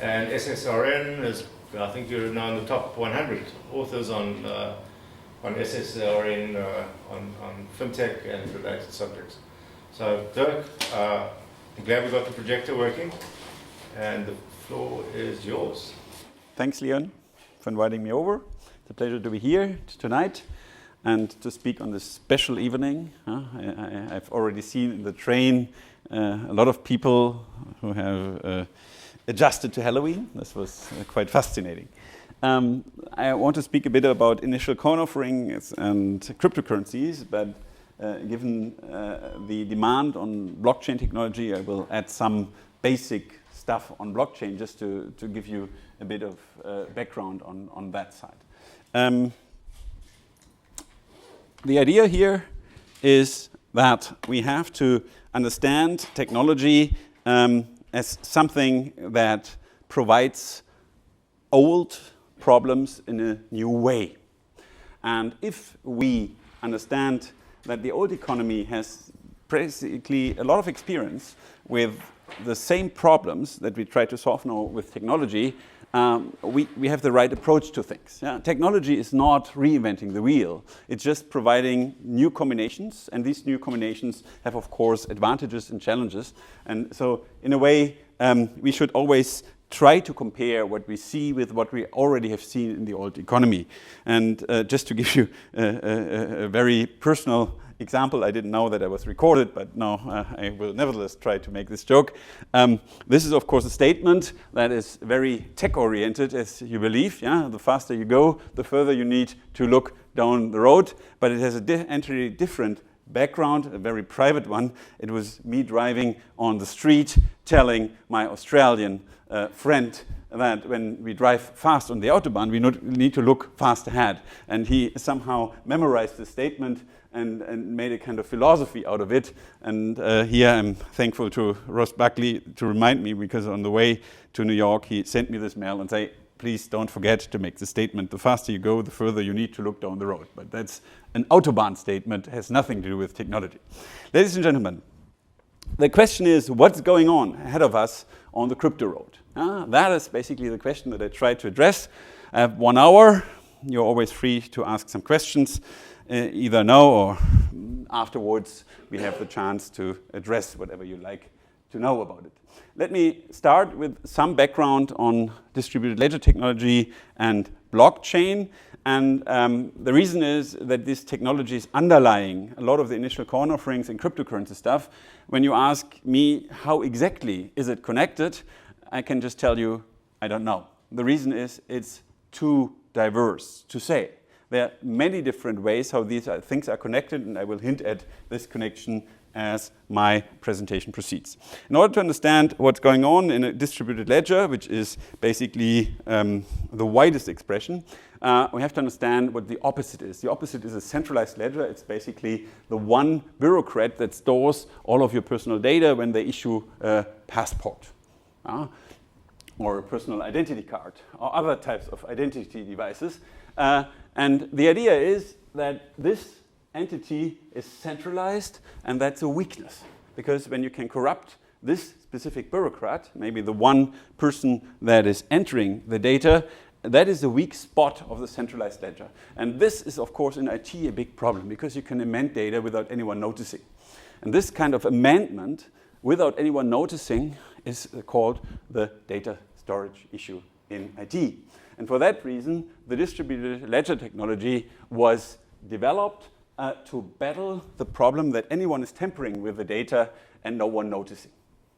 And SSRN is, I think you're now in the top 100 authors on SSRN, on fintech and related subjects. So Dirk, I'm glad we got the projector working, and the floor is yours. Thanks, Leon, for inviting me over. It's a pleasure to be here tonight and to speak on this special evening. I've already seen in the train a lot of people who have adjusted to Halloween. This was quite fascinating. I want to speak a bit about initial coin offerings and cryptocurrencies, but given the demand on blockchain technology, I will add some basic stuff on blockchain just to give you a bit of background on that side. The idea here is that we have to understand technology as something that provides old problems in a new way. And if we understand that the old economy has basically a lot of experience with the same problems that we try to solve now with technology, we have the right approach to things. Yeah? Technology is not reinventing the wheel. It's just providing new combinations, and these new combinations have, of course, advantages and challenges. And so, in a way, we should always try to compare what we see with what we already have seen in the old economy. And just to give you a very personal example, I didn't know that I was recorded, but now I will nevertheless try to make this joke. This is, of course, a statement that is very tech-oriented, as you believe. Yeah? The faster you go, the further you need to look down the road. But it has an entirely different background, a very private one. It was me driving on the street telling my Australian friend that when we drive fast on the Autobahn, we need to look fast ahead. And he somehow memorized the statement and made a kind of philosophy out of it. And here I'm thankful to Ross Buckley to remind me, because on the way to New York, he sent me this mail and said, please don't forget to make the statement, the faster you go, the further you need to look down the road. But that's an Autobahn statement, has nothing to do with technology. Ladies and gentlemen, the question is, what's going on ahead of us on the crypto road? That is basically the question that I try to address. I have 1 hour. You're always free to ask some questions, either now or afterwards. We have the chance to address whatever you like to know about it. Let me start with some background on distributed ledger technology and blockchain. And the reason is that this technology is underlying a lot of the initial coin offerings and cryptocurrency stuff. When you ask me how exactly is it connected, I can just tell you, I don't know. The reason is it's too diverse to say. There are many different ways how these things are connected, and I will hint at this connection as my presentation proceeds. In order to understand what's going on in a distributed ledger, which is basically the widest expression, we have to understand what the opposite is. The opposite is a centralized ledger. It's basically the one bureaucrat that stores all of your personal data when they issue a passport or a personal identity card or other types of identity devices. And the idea is that this entity is centralized, and that's a weakness. Because when you can corrupt this specific bureaucrat, maybe the one person that is entering the data, that is a weak spot of the centralized ledger. And this is, of course, in IT a big problem, because you can amend data without anyone noticing. And this kind of amendment without anyone noticing is called the data storage issue in IT. And for that reason, the distributed ledger technology was developed to battle the problem that anyone is tampering with the data and no one noticing.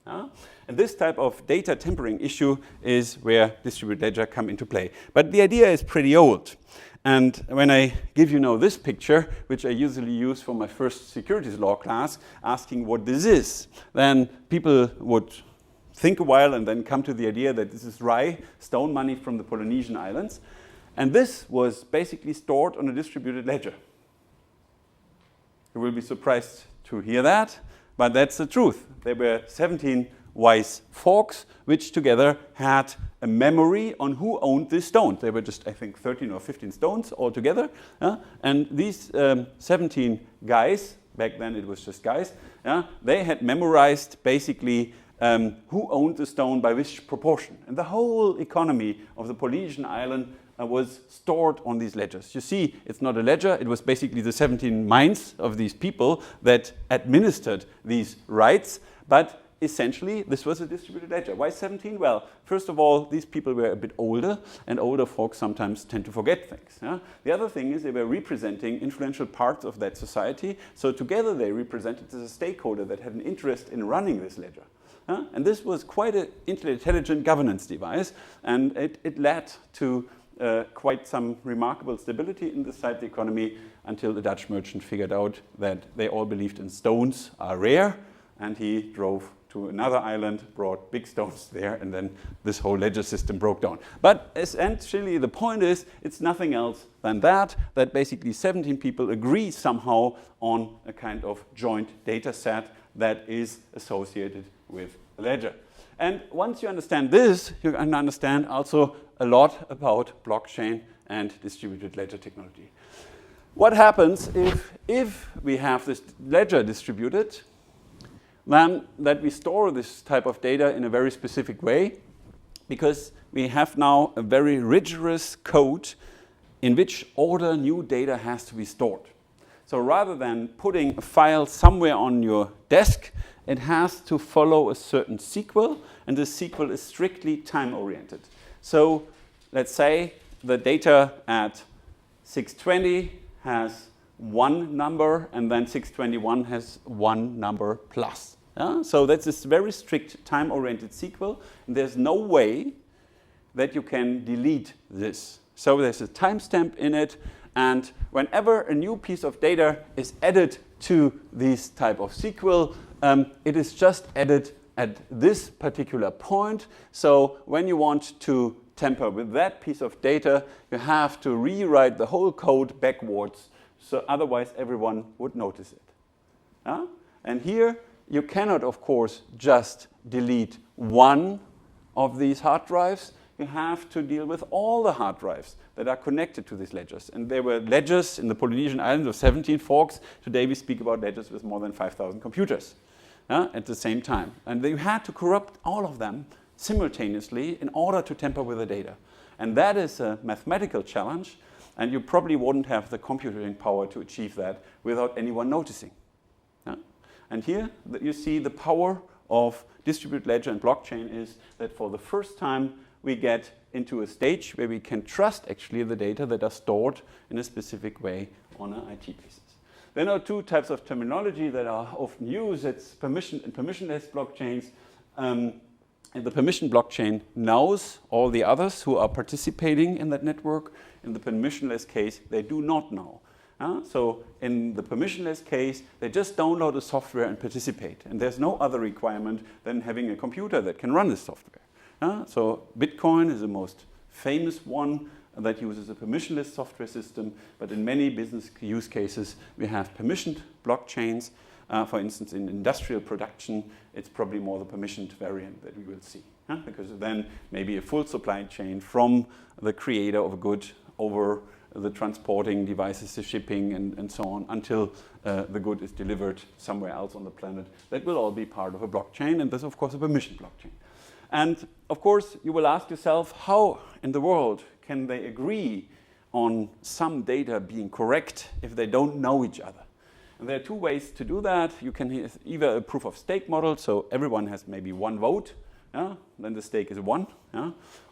And this type of data tampering issue is where distributed ledger come into play. But the idea is pretty old. And when I give you now this picture, which I usually use for my first securities law class, asking what this is, then people would think a while and then come to the idea that this is Rai, stone money from the Polynesian islands. And this was basically stored on a distributed ledger. You will be surprised to hear that, but that's the truth. There were 17 wise folks, which together had a memory on who owned this stone. There were just, I think, 13 or 15 stones altogether. And these 17 guys, back then it was just guys, they had memorized basically who owned the stone by which proportion. And the whole economy of the Polynesian island was stored on these ledgers. You see, it's not a ledger, it was basically the 17 minds of these people that administered these rights, but essentially this was a distributed ledger. Why 17? Well, first of all, these people were a bit older, and older folks sometimes tend to forget things. Yeah? The other thing is they were representing influential parts of that society, so together they represented as a stakeholder that had an interest in running this ledger. And this was quite an intelligent governance device, and it led to quite some remarkable stability in the side economy until the Dutch merchant figured out that they all believed in stones are rare, and he drove to another island, brought big stones there, and then this whole ledger system broke down. But essentially the point is, it's nothing else than that basically 17 people agree somehow on a kind of joint data set that is associated with a ledger. And once you understand this, you can understand also a lot about blockchain and distributed ledger technology. What happens if we have this ledger distributed, then that we store this type of data in a very specific way, because we have now a very rigorous code in which order new data has to be stored. So rather than putting a file somewhere on your desk, it has to follow a certain sequel, and the sequel is strictly time-oriented. So let's say the data at 620 has one number, and then 621 has one number plus. Yeah? So that's this very strict time-oriented sequel, and there's no way that you can delete this. So there's a timestamp in it, and whenever a new piece of data is added to this type of sequel, it is just added at this particular point. So when you want to tamper with that piece of data, you have to rewrite the whole code backwards, so otherwise everyone would notice it. And here you cannot, of course, just delete one of these hard drives. You have to deal with all the hard drives that are connected to these ledgers. And there were ledgers in the Polynesian islands of 17 forks. Today we speak about ledgers with more than 5,000 computers at the same time. And you had to corrupt all of them simultaneously in order to tamper with the data. And that is a mathematical challenge, and you probably wouldn't have the computing power to achieve that without anyone noticing. And here you see the power of distributed ledger and blockchain is that for the first time we get into a stage where we can trust actually the data that are stored in a specific way on an IT basis. There are two types of terminology that are often used. It's permission and permissionless blockchains. And the permission blockchain knows all the others who are participating in that network. In the permissionless case, they do not know. So in the permissionless case, they just download the software and participate. And there's no other requirement than having a computer that can run this software. So Bitcoin is the most famous one that uses a permissionless software system. But in many business use cases, we have permissioned blockchains. For instance, in industrial production, it's probably more the permissioned variant that we will see. Because then maybe a full supply chain from the creator of a good over the transporting devices, the shipping, and so on, until the good is delivered somewhere else on the planet. That will all be part of a blockchain, and that's, of course, a permissioned blockchain. And, of course, you will ask yourself, how in the world can they agree on some data being correct if they don't know each other? And there are two ways to do that. You can have either a proof of stake model, so everyone has maybe one vote, then the stake is 1,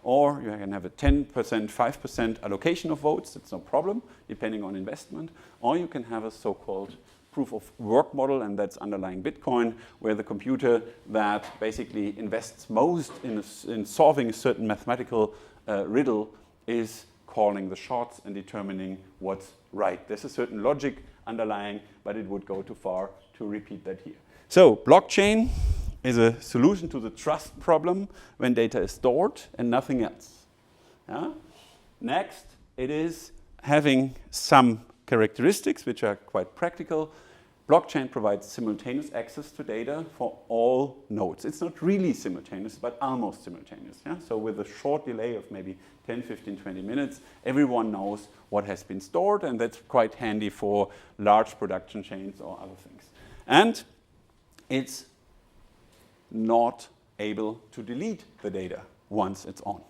or you can have a 10%, 5% allocation of votes, that's no problem, depending on investment, or you can have a so-called proof of work model, and that's underlying Bitcoin, where the computer that basically invests most in solving a certain mathematical riddle is calling the shots and determining what's right. There's a certain logic underlying, but it would go too far to repeat that here. So blockchain is a solution to the trust problem when data is stored and nothing else. Next, it is having some characteristics which are quite practical. Blockchain provides simultaneous access to data for all nodes. It's not really simultaneous, but almost simultaneous. So with a short delay of maybe 10, 15, 20 minutes, everyone knows what has been stored, and that's quite handy for large production chains or other things. And it's not able to delete the data once it's on.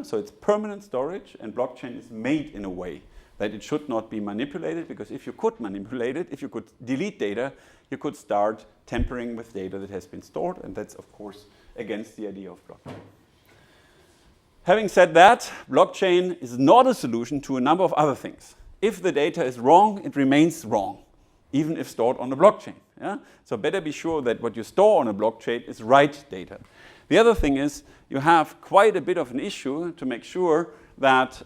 So it's permanent storage, and blockchain is made in a way that it should not be manipulated, because if you could manipulate it, if you could delete data, you could start tampering with data that has been stored, and that's of course against the idea of blockchain. Having said that, blockchain is not a solution to a number of other things. If the data is wrong, it remains wrong, even if stored on a blockchain. So better be sure that what you store on a blockchain is right data. The other thing is you have quite a bit of an issue to make sure that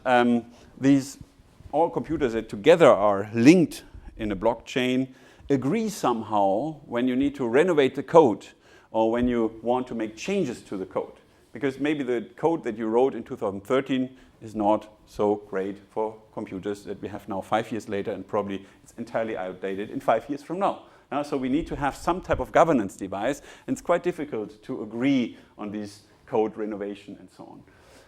all computers that together are linked in a blockchain agree somehow when you need to renovate the code or when you want to make changes to the code. Because maybe the code that you wrote in 2013 is not so great for computers that we have now 5 years later, and probably it's entirely outdated in 5 years from now. So we need to have some type of governance device, and it's quite difficult to agree on these code renovation and so on.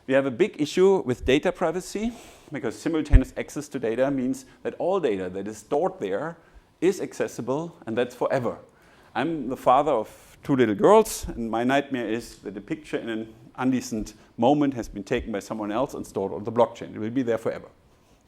We have a big issue with data privacy, because simultaneous access to data means that all data that is stored there is accessible, and that's forever. I'm the father of 2 little girls, and my nightmare is that the picture in an indecent moment has been taken by someone else and stored on the blockchain. It will be there forever.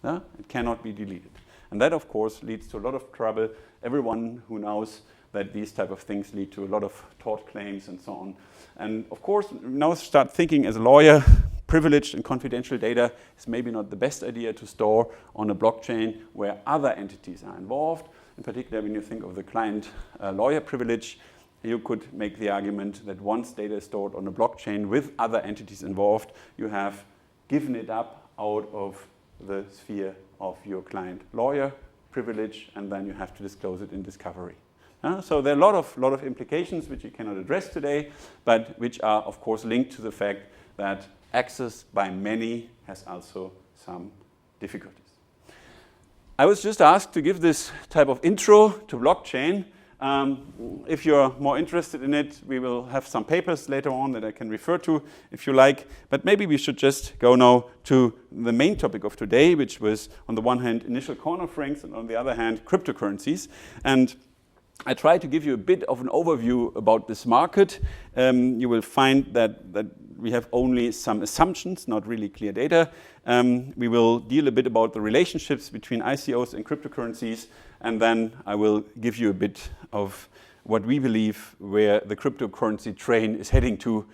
It cannot be deleted. And that, of course, leads to a lot of trouble. Everyone who knows that these type of things lead to a lot of tort claims and so on. And of course, now start thinking as a lawyer, privileged and confidential data is maybe not the best idea to store on a blockchain where other entities are involved. In particular, when you think of the client lawyer privilege, you could make the argument that once data is stored on a blockchain with other entities involved, you have given it up out of the sphere of your client lawyer privilege, and then you have to disclose it in discovery. So there are a lot of implications which you cannot address today, but which are of course linked to the fact that access by many has also some difficulties. I was just asked to give this type of intro to blockchain. If you're more interested in it, we will have some papers later on that I can refer to if you like. But maybe we should just go now to the main topic of today, which was on the one hand initial coin offerings and on the other hand cryptocurrencies. And I try to give you a bit of an overview about this market. You will find that we have only some assumptions, not really clear data. We will deal a bit about the relationships between ICOs and cryptocurrencies, and then I will give you a bit of what we believe where the cryptocurrency train is heading to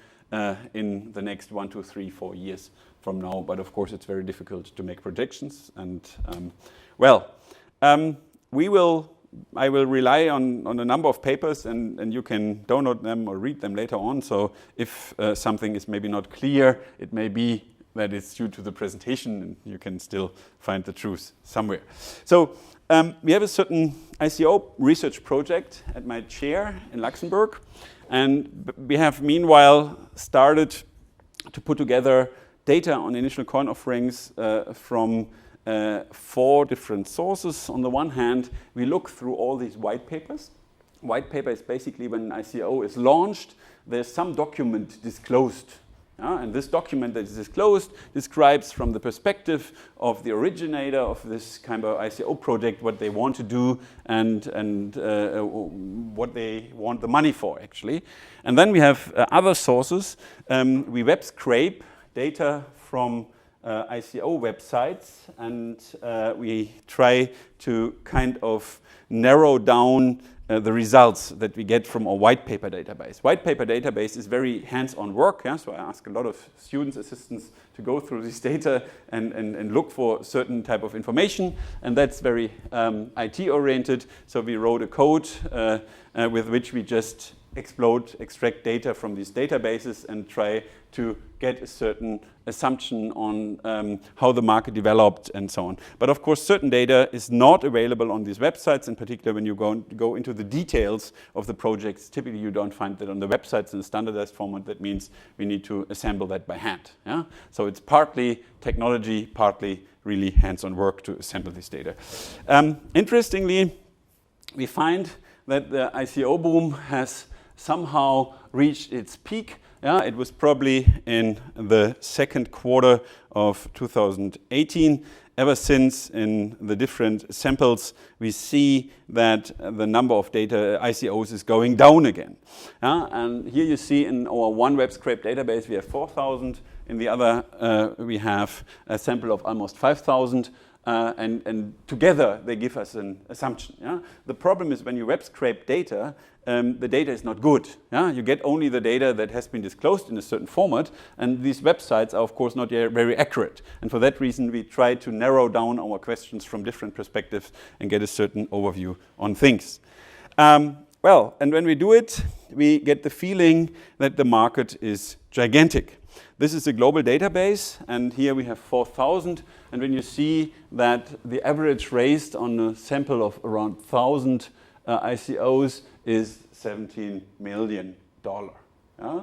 in the next 1, 2, 3, 4 years from now. But of course, it's very difficult to make predictions. And I will rely on a number of papers, and you can download them or read them later on. So if something is maybe not clear, it may be that it's due to the presentation, and you can still find the truth somewhere. So we have a certain ICO research project at my chair in Luxembourg, and we have meanwhile started to put together data on initial coin offerings from 4 different sources. On the one hand, we look through all these white papers. White paper is basically when an ICO is launched, there's some document disclosed. And this document that is disclosed describes from the perspective of the originator of this kind of ICO project what they want to do and what they want the money for, actually. And then we have other sources. We web scrape data from ICO websites, and we try to kind of narrow down the results that we get from our white paper database. White paper database is very hands-on work, so I ask a lot of students, assistants to go through this data and look for certain type of information, and that's very IT-oriented. So we wrote a code with which we just extract data from these databases and try to get a certain assumption on how the market developed and so on. But of course, certain data is not available on these websites. In particular, when you go into the details of the projects, typically you don't find that on the websites in a standardized format. That means we need to assemble that by hand. So it's partly technology, partly really hands-on work to assemble this data. Interestingly, we find that the ICO boom has somehow reached its peak. It was probably in the second quarter of 2018. ever since in the different samples, we see that the number of data ICOs is going down again. And here you see in our one web scrape database, we have 4,000. In the other, we have a sample of almost 5,000. And together they give us an assumption. Yeah? The problem is when you web scrape data, the data is not good. Yeah? You get only the data that has been disclosed in a certain format, and these websites are of course not very accurate. And for that reason we try to narrow down our questions from different perspectives and get a certain overview on things. Well, and when we do it, we get the feeling that the market is gigantic. This is a global database, and here we have 4,000. And when you see that the average raised on a sample of around 1,000 ICOs is $17 million. Yeah?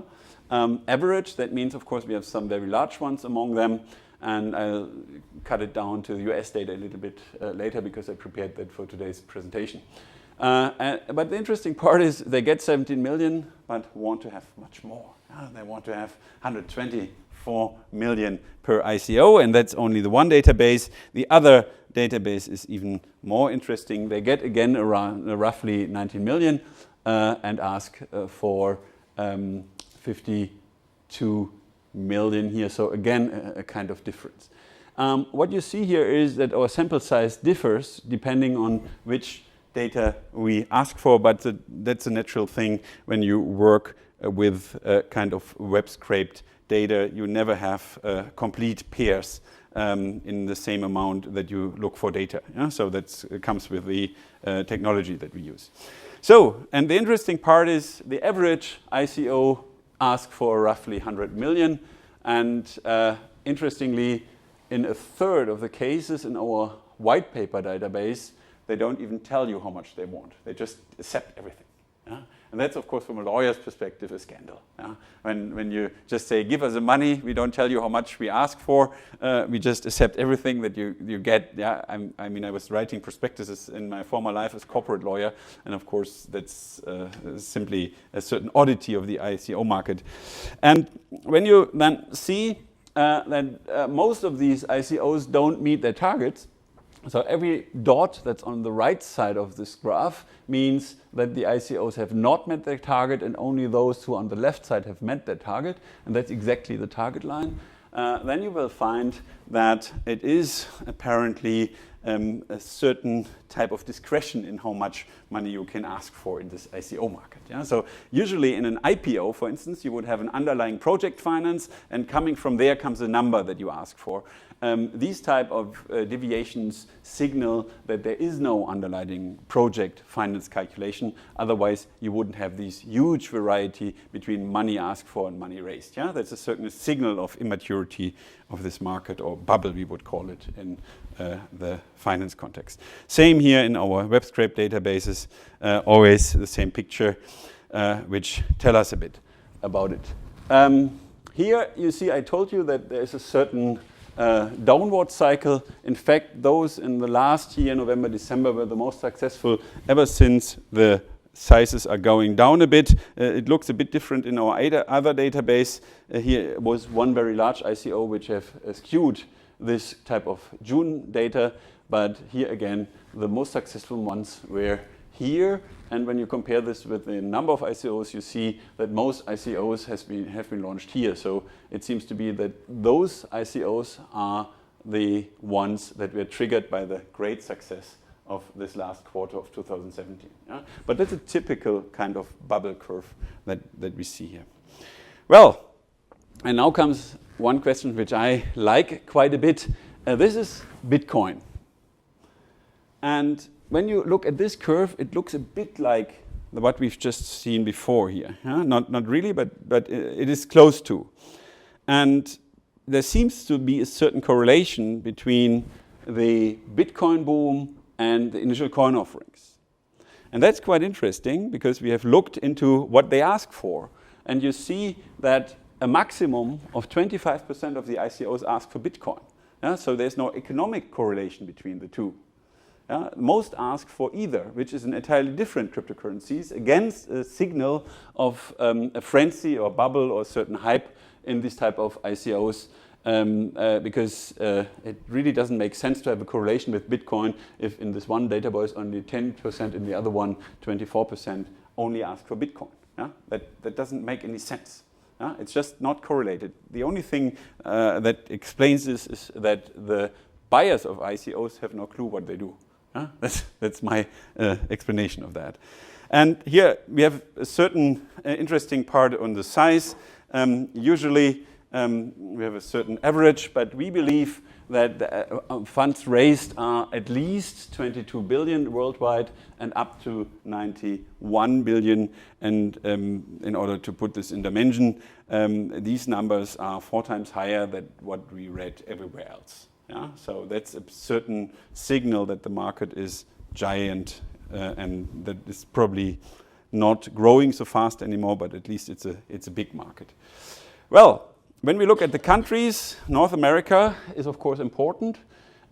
Average, that means, of course, we have some very large ones among them. And I'll cut it down to the US data a little bit later because I prepared that for today's presentation. But the interesting part is they get 17 million, but want to have much more. They want to have 124 million per ICO, and that's only the one database. The other database is even more interesting. They get again around roughly 19 million and ask for 52 million here. So again, a kind of difference. What you see here is that our sample size differs depending on which data we ask for, but that's a natural thing when you work with kind of web scraped data. You never have complete pairs in the same amount that you look for data. Yeah? So that comes with the technology that we use. So, and the interesting part is the average ICO asks for roughly 100 million. And interestingly, in a third of the cases in our white paper database, they don't even tell you how much they want. They just accept everything. Yeah? And that's, of course, from a lawyer's perspective, a scandal. Yeah? When you just say, give us the money, we don't tell you how much we ask for, we just accept everything that you get. Yeah? I mean, I was writing prospectuses in my former life as corporate lawyer, and of course, that's simply a certain oddity of the ICO market. And when you then see that most of these ICOs don't meet their targets, so every dot that's on the right side of this graph means that the ICOs have not met their target, and only those who on the left side have met their target, and that's exactly the target line. Then you will find that it is apparently a certain type of discretion in how much money you can ask for in this ICO market. Yeah? So usually in an IPO, for instance, you would have an underlying project finance, and coming from there comes a number that you ask for. These type of deviations signal that there is no underlying project finance calculation. Otherwise, you wouldn't have this huge variety between money asked for and money raised. Yeah? That's a certain signal of immaturity of this market, or bubble, we would call it in the finance context. Same here in our web scrape databases, always the same picture, which tell us a bit about it. Here you see I told you that there is a certain downward cycle. In fact, those in the last year, November, December, were the most successful ever since the sizes are going down a bit. It looks a bit different in our other database. Here was one very large ICO which have skewed this type of June data, but here again, the most successful ones were here. And when you compare this with the number of ICOs, you see that most ICOs have been launched here. So it seems to be that those ICOs are the ones that were triggered by the great success of this last quarter of 2017. Yeah? But that's a typical kind of bubble curve that we see here. Well, and now comes one question which I like quite a bit. This is Bitcoin. And when you look at this curve, it looks a bit like what we've just seen before here. Yeah? Not really, but it is close to. And there seems to be a certain correlation between the Bitcoin boom and the initial coin offerings. And that's quite interesting because we have looked into what they ask for. And you see that a maximum of 25% of the ICOs ask for Bitcoin. Yeah? So there's no economic correlation between the two. Most ask for either, which is an entirely different cryptocurrencies, against a signal of a frenzy or bubble or certain hype in this type of ICOs. because it really doesn't make sense to have a correlation with Bitcoin if in this one database only 10%, in the other one 24% only ask for Bitcoin. Yeah? That doesn't make any sense. Yeah? It's just not correlated. The only thing that explains this is that the buyers of ICOs have no clue what they do. Yeah? That's my explanation of that. And here we have a certain interesting part on the size. Usually we have a certain average, but we believe that the funds raised are at least 22 billion worldwide and up to 91 billion. And in order to put this in dimension, these numbers are 4 times higher than what we read everywhere else. Yeah? So that's a certain signal that the market is giant and that is probably not growing so fast anymore, but at least it's a big market. Well, when we look at the countries, North America is of course important,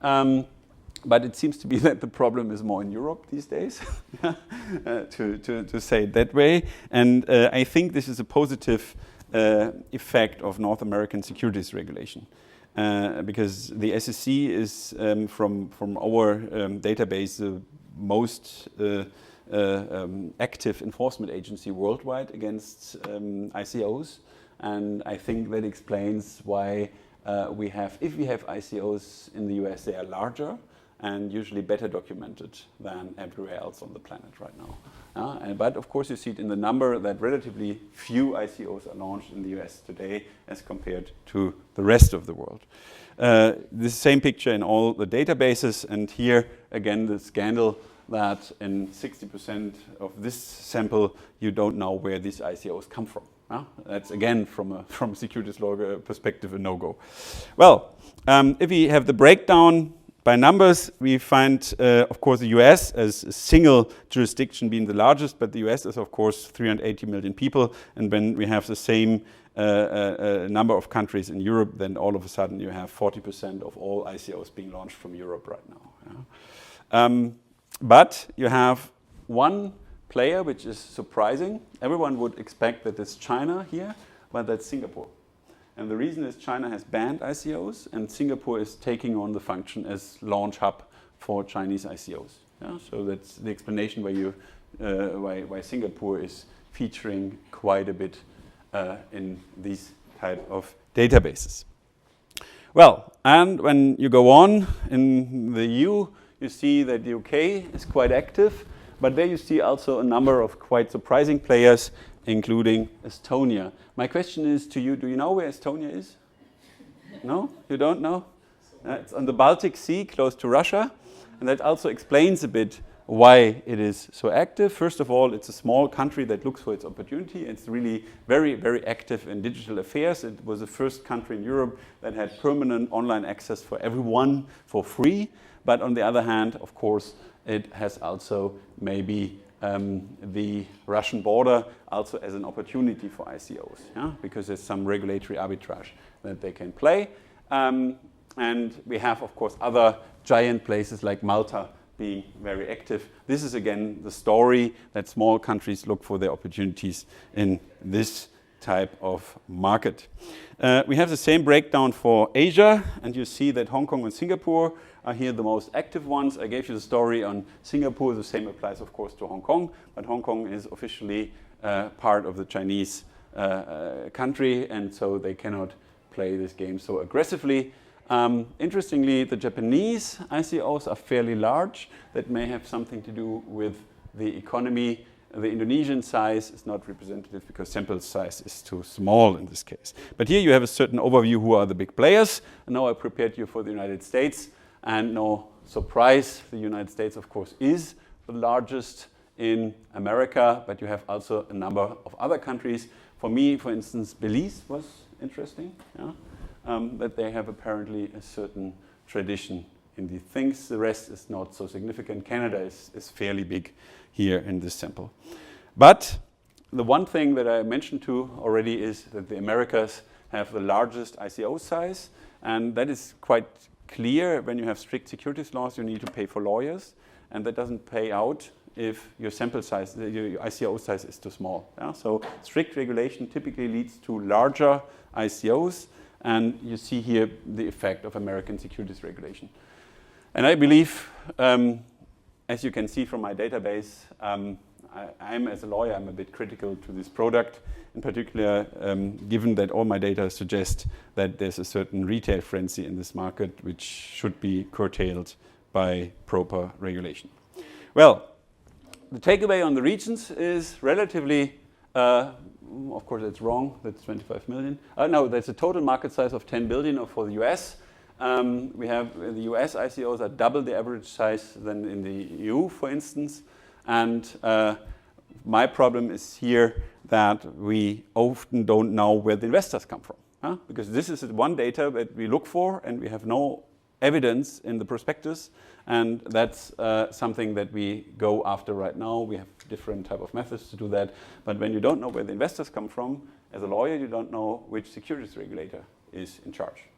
but it seems to be that the problem is more in Europe these days, to say it that way. And I think this is a positive effect of North American securities regulation. Because the SEC is, from our database, the most active enforcement agency worldwide against ICOs. And I think that explains why if we have ICOs in the US, they are larger and usually better documented than everywhere else on the planet right now. But of course you see it in the number that relatively few ICOs are launched in the US today as compared to the rest of the world. The same picture in all the databases, and here again the scandal that in 60% of this sample you don't know where these ICOs come from. That's again from a securities law perspective a no-go. Well, if we have the breakdown by numbers, we find, of course, the US as a single jurisdiction being the largest, but the US is, of course, 380 million people. And when we have the same number of countries in Europe, then all of a sudden you have 40% of all ICOs being launched from Europe right now. Yeah? But you have one player which is surprising. Everyone would expect that it's China here, but that's Singapore. And the reason is China has banned ICOs, and Singapore is taking on the function as launch hub for Chinese ICOs. Yeah? So that's the explanation why Singapore is featuring quite a bit in these type of databases. Well, and when you go on in the EU, you see that the UK is quite active, but there you see also a number of quite surprising players, including Estonia. My question is to you, do you know where Estonia is? No? You don't know? It's on the Baltic Sea, close to Russia, and that also explains a bit why it is so active. First of all, it's a small country that looks for its opportunity. It's really very, very active in digital affairs. It was the first country in Europe that had permanent online access for everyone for free. But on the other hand, of course, it has also maybe the Russian border also as an opportunity for ICOs, yeah? Because there's some regulatory arbitrage that they can play. And we have, of course, other giant places like Malta being very active. This is, again, the story that small countries look for their opportunities in this type of market. We have the same breakdown for Asia, and you see that Hong Kong and Singapore are here the most active ones. I gave you the story on Singapore. The same applies, of course, to Hong Kong, but Hong Kong is officially part of the Chinese country, and so they cannot play this game so aggressively. Interestingly, the Japanese ICOs are fairly large. That may have something to do with the economy. The Indonesian size is not representative because sample size is too small in this case. But here you have a certain overview who are the big players. And now I prepared you for the United States. And no surprise, the United States, of course, is the largest in America. But you have also a number of other countries. For me, for instance, Belize was interesting. Yeah? That they have apparently a certain tradition in these things. The rest is not so significant. Canada is fairly big here in this sample. But the one thing that I mentioned to already is that the Americas have the largest ICO size, and that is quite clear. When you have strict securities laws, you need to pay for lawyers, and that doesn't pay out if your sample size, your ICO size is too small. Yeah? So strict regulation typically leads to larger ICOs, And you see here the effect of American securities regulation. And I believe, as you can see from my database, I'm as a lawyer, I'm a bit critical to this product, in particular, given that all my data suggest that there's a certain retail frenzy in this market, which should be curtailed by proper regulation. Well, the takeaway on the regions is relatively, of course it's wrong, that's 25 million. No, that's a total market size of 10 billion for the US. We have the US ICOs are double the average size than in the EU, for instance. And my problem is here that we often don't know where the investors come from. Because this is one data that we look for and we have no evidence in the prospectus. And that's something that we go after right now. We have different type of methods to do that. But when you don't know where the investors come from, as a lawyer, you don't know which securities regulator is in charge.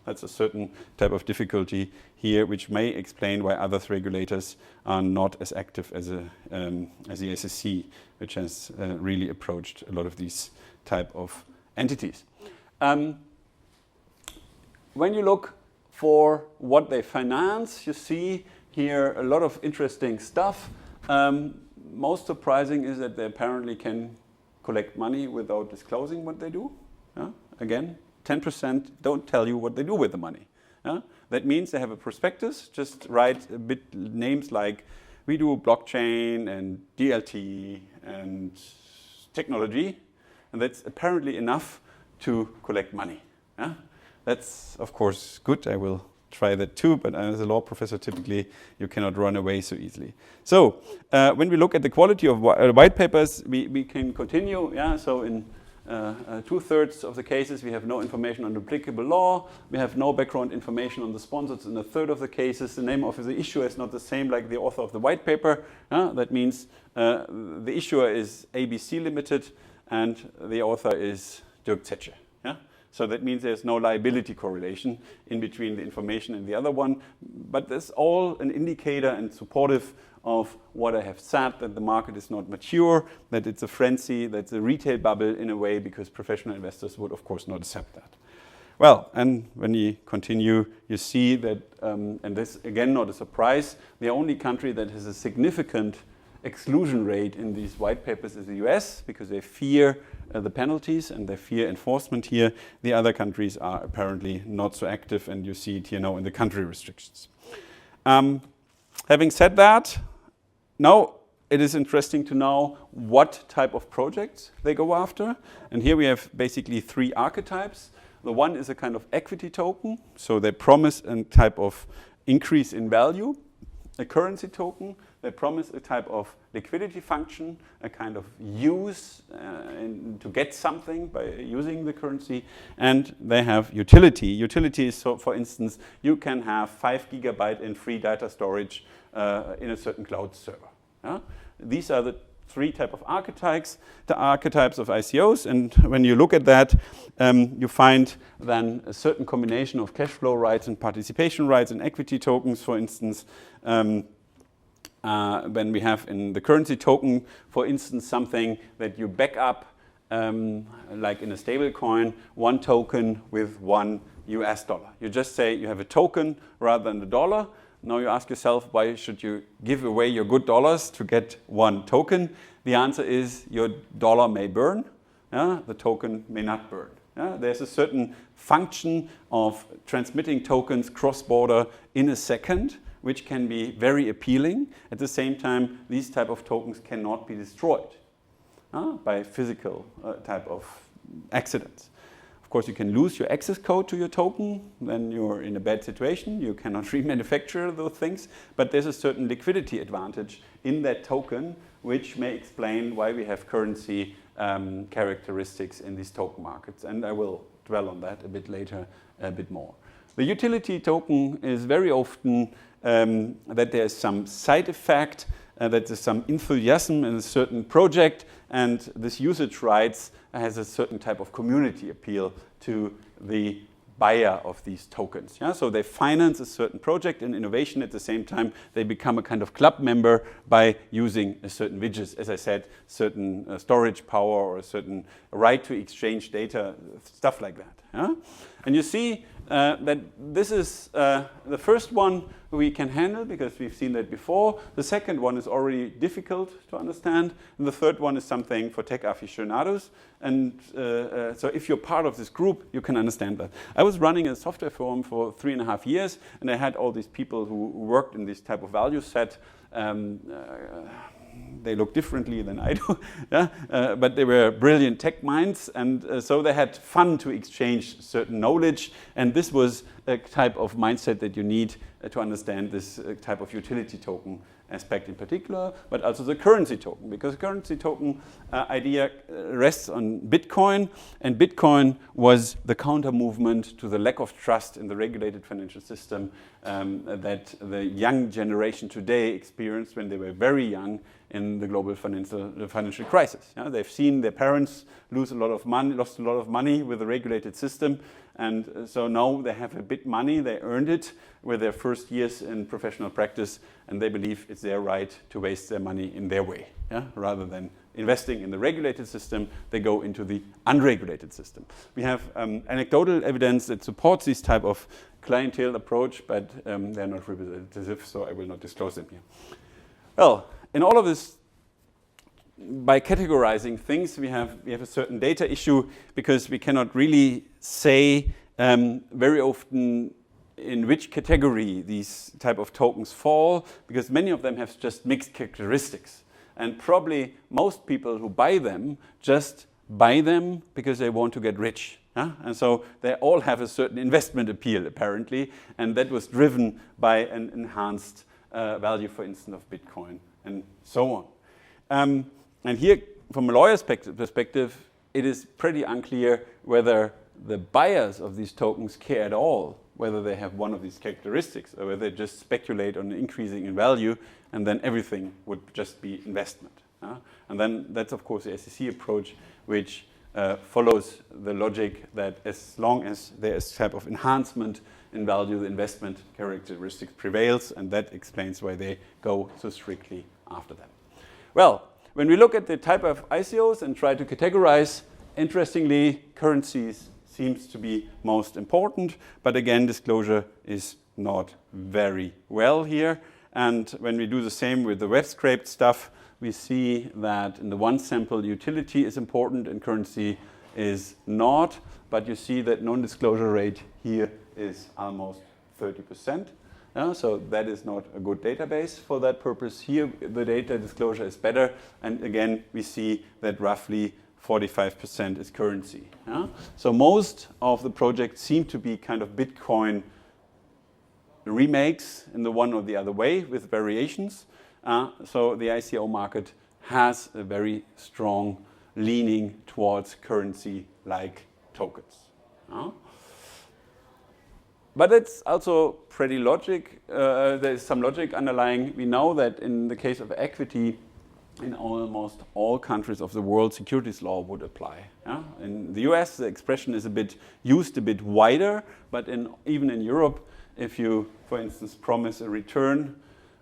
That's a certain type of difficulty here, which may explain why other regulators are not as active as the SEC, which has really approached a lot of these type of entities. When you look for what they finance, you see here a lot of interesting stuff. Most surprising is that they apparently can collect money without disclosing what they do. Again, 10% don't tell you what they do with the money. That means they have a prospectus, just write a bit names like we do blockchain and DLT and technology, and that's apparently enough to collect money. That's of course good. I will try that too, but as a law professor, typically you cannot run away so easily. So when we look at the quality of white papers, we can continue. So in 2/3 of the cases, we have no information on applicable law. We have no background information on the sponsors. In 1/3 of the cases, the name of the issuer is not the same like the author of the white paper. That means the issuer is ABC Limited and the author is Dirk Zetzsche. So that means there's no liability correlation in between the information and the other one. But that's all an indicator and supportive of what I have said, that the market is not mature, that it's a frenzy, that's a retail bubble in a way, because professional investors would, of course, not accept that. Well, and when you continue, you see that, and this, again, not a surprise, the only country that has a significant exclusion rate in these white papers is the US, because they fear the penalties and they fear enforcement here. The other countries are apparently not so active, and you see it here now in the country restrictions. Having said that, now it is interesting to know what type of projects they go after. And here we have basically 3 archetypes. The one is a kind of equity token, so they promise a type of increase in value. A currency token, they promise a type of liquidity function, a kind of use to get something by using the currency, and they have utility. Utility is, so for instance, you can have 5 GB in free data storage in a certain cloud server. These are the 3 type of archetypes, the archetypes of ICOs, and when you look at that, you find then a certain combination of cash flow rights and participation rights and equity tokens, for instance. When we have in the currency token, for instance, something that you back up, like in a stable coin, 1 token with $1 US. You just say you have a token rather than the dollar. Now you ask yourself, why should you give away your good dollars to get 1 token? The answer is your dollar may burn, the token may not burn. There's a certain function of transmitting tokens cross-border in a second, which can be very appealing. At the same time, these type of tokens cannot be destroyed by physical type of accidents. Of course, you can lose your access code to your token, then you're in a bad situation. You cannot remanufacture those things, but there's a certain liquidity advantage in that token, which may explain why we have currency characteristics in these token markets. And I will dwell on that a bit later, a bit more. The utility token is very often that there's some side effect, that there's some enthusiasm in a certain project, and this usage rights has a certain type of community appeal to the buyer of these tokens. Yeah? So they finance a certain project and innovation. At the same time, they become a kind of club member by using a certain widgets, as I said, certain storage power or a certain right to exchange data, stuff like that. Yeah? And you see that this is the first one we can handle because we've seen that before. The second one is already difficult to understand. And the third one is something for tech aficionados. And so if you're part of this group, you can understand that. I was running a software firm for 3.5 years, and I had all these people who worked in this type of value set. They look differently than I do, yeah? But they were brilliant tech minds, and so they had fun to exchange certain knowledge, and this was a type of mindset that you need to understand this type of utility token aspect in particular, but also the currency token, because currency token idea rests on Bitcoin, and Bitcoin was the counter movement to the lack of trust in the regulated financial system that the young generation today experienced when they were very young in the global financial crisis. Yeah, they've seen their parents lost a lot of money with the regulated system, and so now they have a bit money, they earned it with their first years in professional practice, and they believe it's their right to waste their money in their way. Yeah? Rather than investing in the regulated system, they go into the unregulated system. We have anecdotal evidence that supports this type of clientele approach, but they're not representative, so I will not disclose them here. Well, in all of this, by categorizing things, we have a certain data issue because we cannot really say very often in which category these type of tokens fall, because many of them have just mixed characteristics. And probably most people who buy them just buy them because they want to get rich. Yeah? And so they all have a certain investment appeal, apparently, and that was driven by an enhanced value, for instance, of Bitcoin, and so on. And here, from a lawyer's perspective, it is pretty unclear whether the buyers of these tokens care at all, whether they have one of these characteristics, or whether they just speculate on increasing in value, and then everything would just be investment. And then that's, of course, the SEC approach, which follows the logic that as long as there is type of enhancement in value, the investment characteristic prevails, and that explains why they go so strictly after them. Well, when we look at the type of ICOs and try to categorize, interestingly, currencies seems to be most important, but again, disclosure is not very well here. And when we do the same with the web scraped stuff, we see that in the one sample, utility is important and currency is not, but you see that non-disclosure rate here is almost 30%. So that is not a good database for that purpose. Here, the data disclosure is better, and again, we see that roughly 45% is currency. So most of the projects seem to be kind of Bitcoin remakes in the one or the other way with variations. So the ICO market has a very strong leaning towards currency-like tokens. But it's also pretty logic. There's some logic underlying. We know that in the case of equity, in almost all countries of the world, securities law would apply. In the US, the expression is used a bit wider, but even in Europe, if you, for instance, promise a return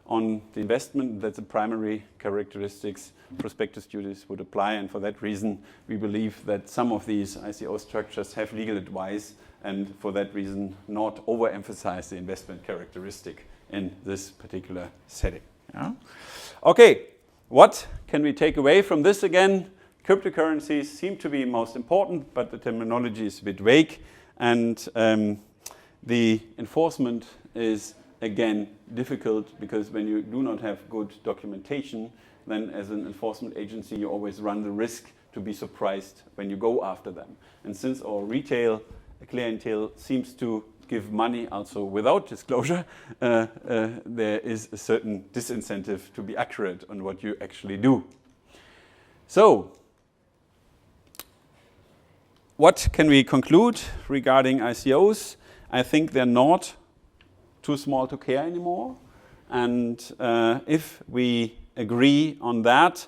on the investment, that's a primary characteristics, prospectus duties would apply, and for that reason, we believe that some of these ICO structures have legal advice, and for that reason, not overemphasize the investment characteristic in this particular setting. Okay, what can we take away from this again? Cryptocurrencies seem to be most important, but the terminology is a bit vague, and the enforcement is again difficult, because when you do not have good documentation, then as an enforcement agency you always run the risk to be surprised when you go after them. And since our retail clientele seems to give money also without disclosure, there is a certain disincentive to be accurate on what you actually do. So, what can we conclude regarding ICOs? I think they're not too small to care anymore. And if we agree on that,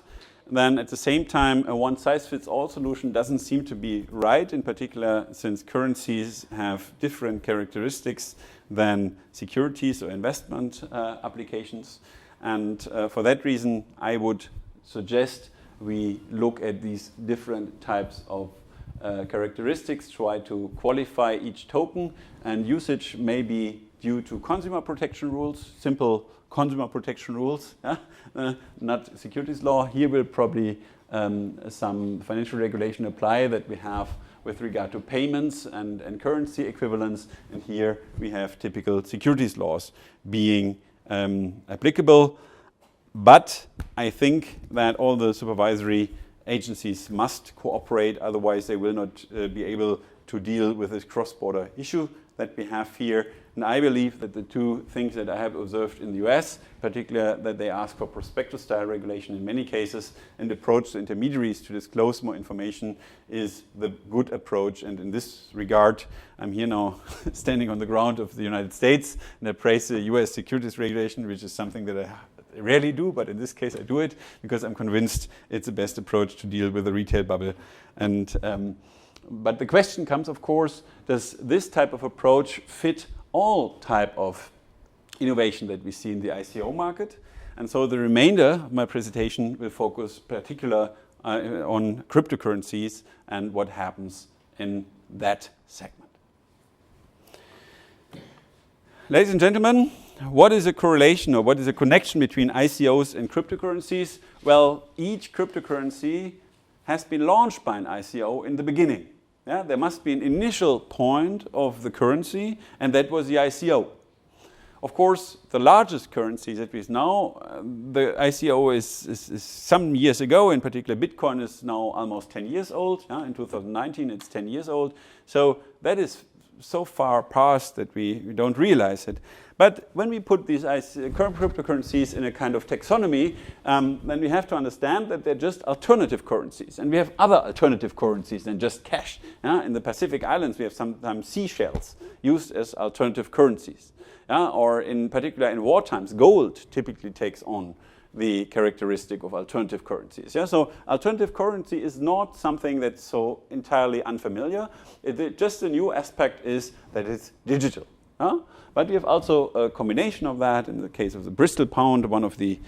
then at the same time a one-size-fits-all solution doesn't seem to be right, in particular since currencies have different characteristics than securities or investment applications. And for that reason, I would suggest we look at these different types of characteristics, try to qualify each token, and usage may be due to consumer protection rules, simple consumer protection rules, not securities law. Here will probably some financial regulation apply that we have with regard to payments and currency equivalents, and here we have typical securities laws being applicable. But I think that all the supervisory agencies must cooperate, otherwise they will not be able to deal with this cross-border issue that we have here. And I believe that the two things that I have observed in the US, particularly that they ask for prospectus-style regulation in many cases and approach the intermediaries to disclose more information, is the good approach. And in this regard, I'm here now standing on the ground of the United States, and I praise the US securities regulation, which is something that I rarely do, but in this case I do it because I'm convinced it's the best approach to deal with the retail bubble. And but the question comes, of course, does this type of approach fit all type of innovation that we see in the ICO market? And so the remainder of my presentation will focus particularly on cryptocurrencies and what happens in that segment. Ladies and gentlemen, what is a correlation or what is a connection between ICOs and cryptocurrencies? Well, each cryptocurrency has been launched by an ICO in the beginning. Yeah, there must be an initial point of the currency, and that was the ICO. Of course, the largest currency that is now, the ICO is some years ago. In particular, Bitcoin is now almost 10 years old. Yeah? In 2019, it's 10 years old. So that is so far past that we don't realize it. But when we put these cryptocurrencies in a kind of taxonomy, then we have to understand that they're just alternative currencies. And we have other alternative currencies than just cash. In the Pacific Islands, we have sometimes seashells used as alternative currencies. Or in particular in war times, gold typically takes on the characteristic of alternative currencies. So alternative currency is not something that's so entirely unfamiliar. Just the new aspect is that it's digital. But we have also a combination of that in the case of the Bristol pound, one of the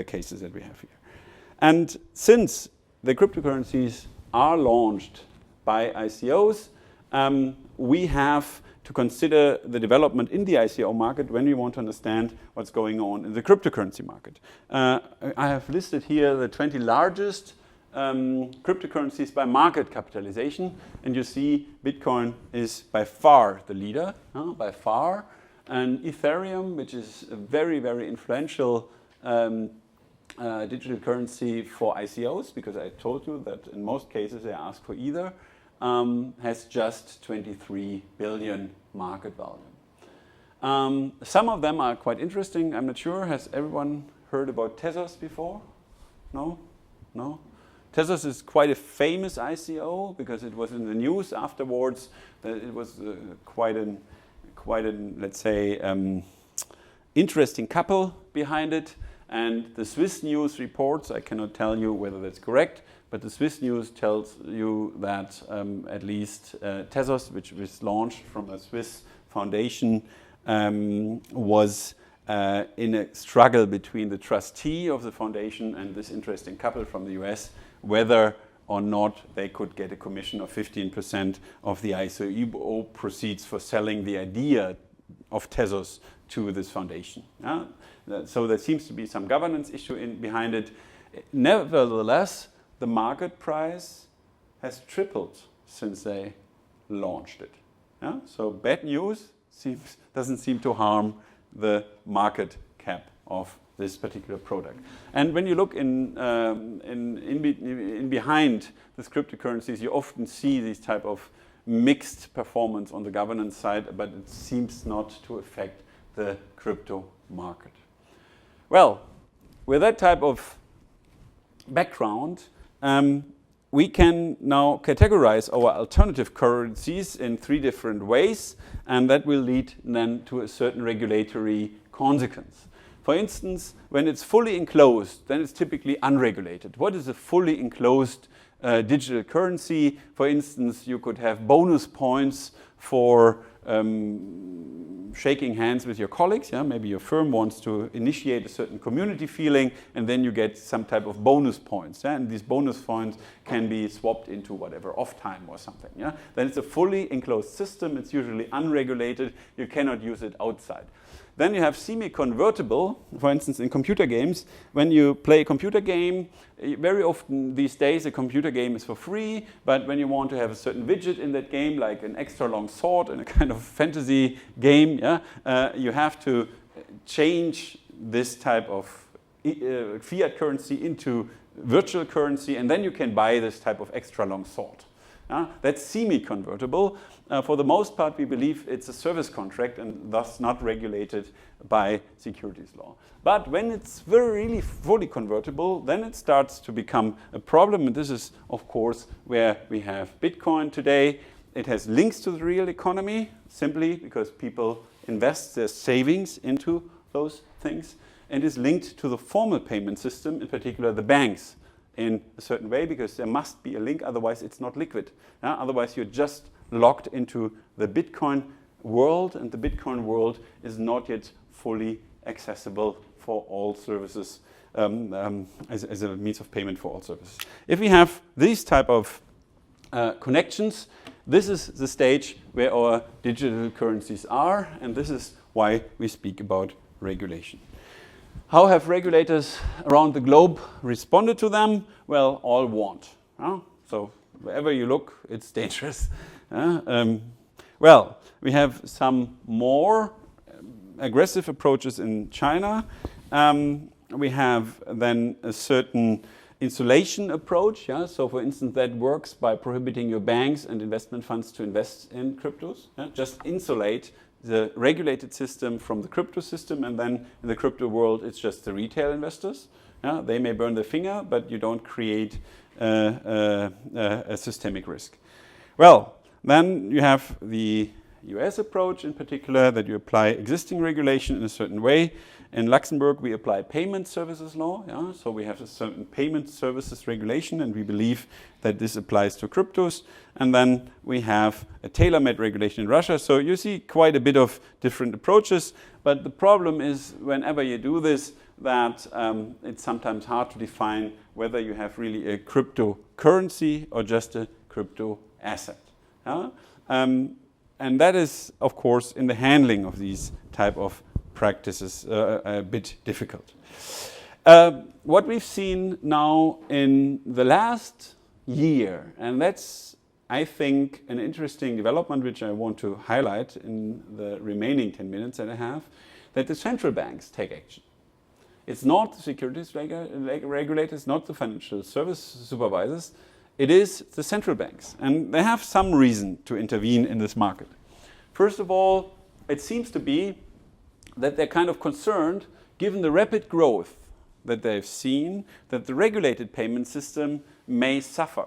cases that we have here. And since the cryptocurrencies are launched by ICOs, we have to consider the development in the ICO market when we want to understand what's going on in the cryptocurrency market. I have listed here the 20 largest cryptocurrencies by market capitalization, and you see Bitcoin is by far the leader, by far, and Ethereum, which is a very, very influential digital currency for ICOs, because I told you that in most cases they ask for either, has just 23 billion market value. Some of them are quite interesting. I'm not sure, has everyone heard about Tezos before? No? Tezos is quite a famous ICO because it was in the news afterwards. It was quite an, let's say, interesting couple behind it. And the Swiss news reports, I cannot tell you whether that's correct, but the Swiss news tells you that at least Tezos, which was launched from a Swiss foundation, was in a struggle between the trustee of the foundation and this interesting couple from the US, whether or not they could get a commission of 15% of the ICO proceeds for selling the idea of Tezos to this foundation. So there seems to be some governance issue behind it. Nevertheless, the market price has tripled since they launched it. So bad news doesn't seem to harm the market cap of this particular product. And when you look in behind the cryptocurrencies, you often see these type of mixed performance on the governance side, but it seems not to affect the crypto market. Well, with that type of background, we can now categorize our alternative currencies in 3 different ways, and that will lead then to a certain regulatory consequence. For instance, when it's fully enclosed, then it's typically unregulated. What is a fully enclosed digital currency? For instance, you could have bonus points for shaking hands with your colleagues. Yeah? Maybe your firm wants to initiate a certain community feeling, and then you get some type of bonus points. Yeah? And these bonus points can be swapped into whatever, off time or something. Yeah? Then it's a fully enclosed system. It's usually unregulated. You cannot use it outside. Then you have semi-convertible, for instance, in computer games. When you play a computer game, very often these days a computer game is for free, but when you want to have a certain widget in that game, like an extra long sword in a kind of fantasy game, yeah, you have to change this type of fiat currency into virtual currency, and then you can buy this type of extra long sword. That's semi-convertible. For the most part, we believe it's a service contract and thus not regulated by securities law. But when it's really fully convertible, then it starts to become a problem. And this is, of course, where we have Bitcoin today. It has links to the real economy, simply because people invest their savings into those things, and is linked to the formal payment system, in particular the banks, in a certain way, because there must be a link, otherwise it's not liquid. Otherwise you're just locked into the Bitcoin world, and the Bitcoin world is not yet fully accessible for all services as a means of payment for all services. If we have these type of connections, this is the stage where our digital currencies are, and this is why we speak about regulation. How have regulators around the globe responded to them? Well, all want. So wherever you look, it's dangerous. Well, we have some more aggressive approaches in China. We have then a certain insulation approach. Yeah? So for instance, that works by prohibiting your banks and investment funds to invest in cryptos. Yeah? Just insulate the regulated system from the crypto system, and then in the crypto world, it's just the retail investors. Yeah? They may burn their finger, but you don't create a systemic risk. Well, then you have the US approach in particular, that you apply existing regulation in a certain way. In Luxembourg, we apply payment services law. Yeah? So we have a certain payment services regulation, and we believe that this applies to cryptos. And then we have a tailor-made regulation in Russia. So you see quite a bit of different approaches. But the problem is, whenever you do this, that it's sometimes hard to define whether you have really a cryptocurrency or just a crypto asset. Yeah? And that is, of course, in the handling of these type of practices a bit difficult. What we've seen now in the last year, and that's, I think, an interesting development which I want to highlight in the remaining 10 minutes that I have, that the central banks take action. It's not the securities regulators, not the financial service supervisors. It is the central banks, and they have some reason to intervene in this market. First of all, it seems to be that they're kind of concerned, given the rapid growth that they've seen, that the regulated payment system may suffer.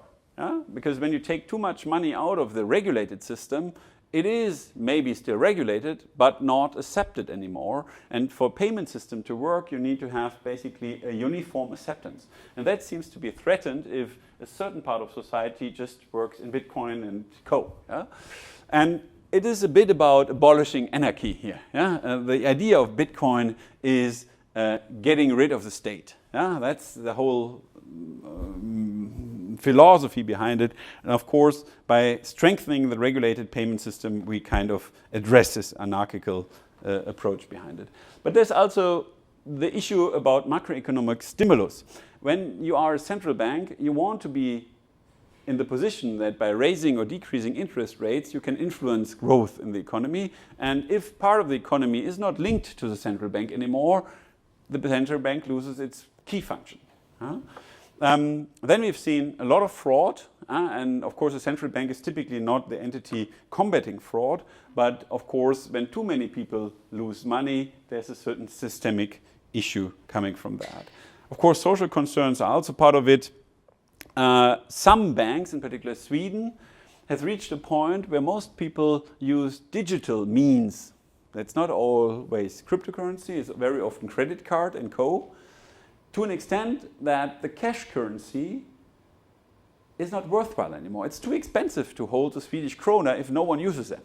Because when you take too much money out of the regulated system, it is maybe still regulated, but not accepted anymore. And for a payment system to work, you need to have basically a uniform acceptance. And that seems to be threatened if a certain part of society just works in Bitcoin and Co. Yeah? And it is a bit about abolishing anarchy here. Yeah? The idea of Bitcoin is getting rid of the state. Yeah? That's the whole philosophy behind it. And of course, by strengthening the regulated payment system, we kind of address this anarchical approach behind it. But there's also the issue about macroeconomic stimulus. When you are a central bank, you want to be in the position that by raising or decreasing interest rates, you can influence growth in the economy. And if part of the economy is not linked to the central bank anymore, the central bank loses its key function. Then we've seen a lot of fraud, and of course the central bank is typically not the entity combating fraud, but of course when too many people lose money, there's a certain systemic issue coming from that. Of course, social concerns are also part of it. Some banks, in particular Sweden, has reached a point where most people use digital means That's not always cryptocurrency. It's very often credit card and co. To an extent that the cash currency is not worthwhile anymore. It's too expensive to hold the Swedish krona if no one uses them.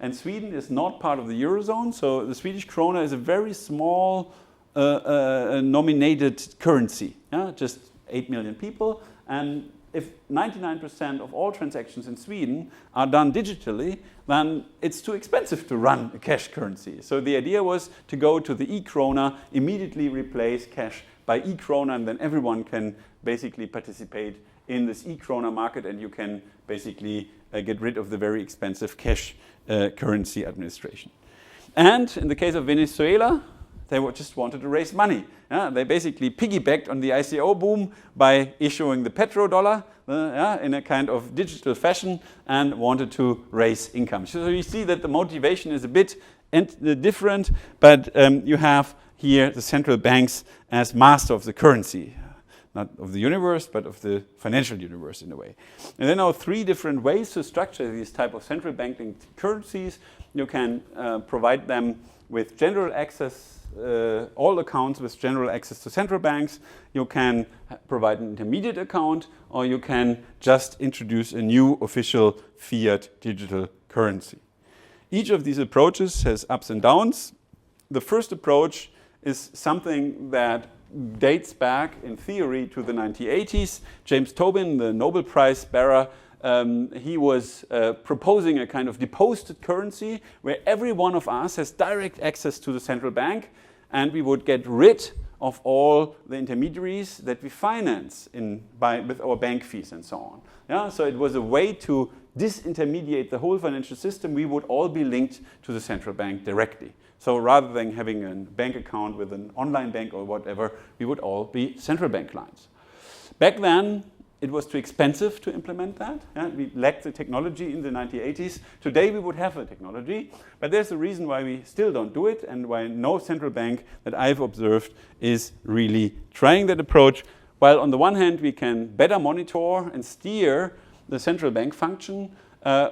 And Sweden is not part of the Eurozone, so the Swedish krona is a very small nominated currency. Just 8 million people, and if 99% of all transactions in Sweden are done digitally, then it's too expensive to run a cash currency. So the idea was to go to the e-krona, immediately replace cash by e-krona, and then everyone can basically participate in this e-krona market, and you can basically get rid of the very expensive cash currency administration. And in the case of Venezuela, they just wanted to raise money. They basically piggybacked on the ICO boom by issuing the petrodollar in a kind of digital fashion and wanted to raise income. So you see that the motivation is a bit different, but you have here the central banks as master of the currency. Not of the universe, but of the financial universe in a way. And there are 3 different ways to structure these type of central bank linked currencies. You can provide them with general access, all accounts with general access to central banks. You can provide an intermediate account, or you can just introduce a new official fiat digital currency. Each of these approaches has ups and downs. The first approach is something that dates back in theory to the 1980s. James Tobin, the Nobel Prize bearer, he was proposing a kind of deposed currency where every one of us has direct access to the central bank, and we would get rid of all the intermediaries that we finance with our bank fees and so on. So it was a way to disintermediate the whole financial system. We would all be linked to the central bank directly. So rather than having a bank account with an online bank or whatever, we would all be central bank clients. Back then, it was too expensive to implement that. We lacked the technology in the 1980s. Today, we would have the technology, but there's a reason why we still don't do it, and why no central bank that I've observed is really trying that approach. While on the one hand, we can better monitor and steer the central bank function,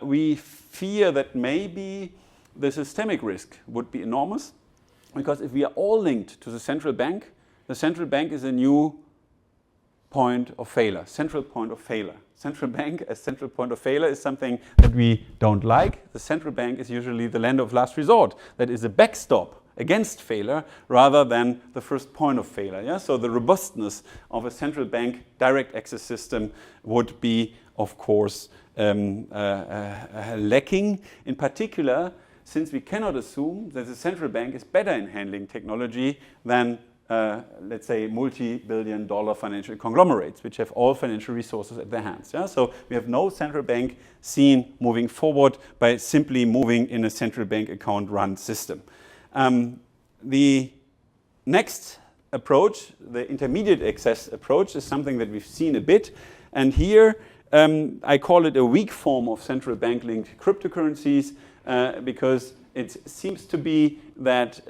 we fear that maybe the systemic risk would be enormous, because if we are all linked to the central bank is a new point of failure, central point of failure. Central bank as central point of failure is something that we don't like. The central bank is usually the lender of last resort. That is a backstop against failure rather than the first point of failure. So the robustness of a central bank direct access system would be, of course, lacking. In particular, since we cannot assume that the central bank is better in handling technology than, let's say, multi-billion-dollar financial conglomerates, which have all financial resources at their hands. So we have no central bank seen moving forward by simply moving in a central bank account-run system. The next approach, the intermediate access approach, is something that we've seen a bit. And here, I call it a weak form of central bank-linked cryptocurrencies, because it seems to be that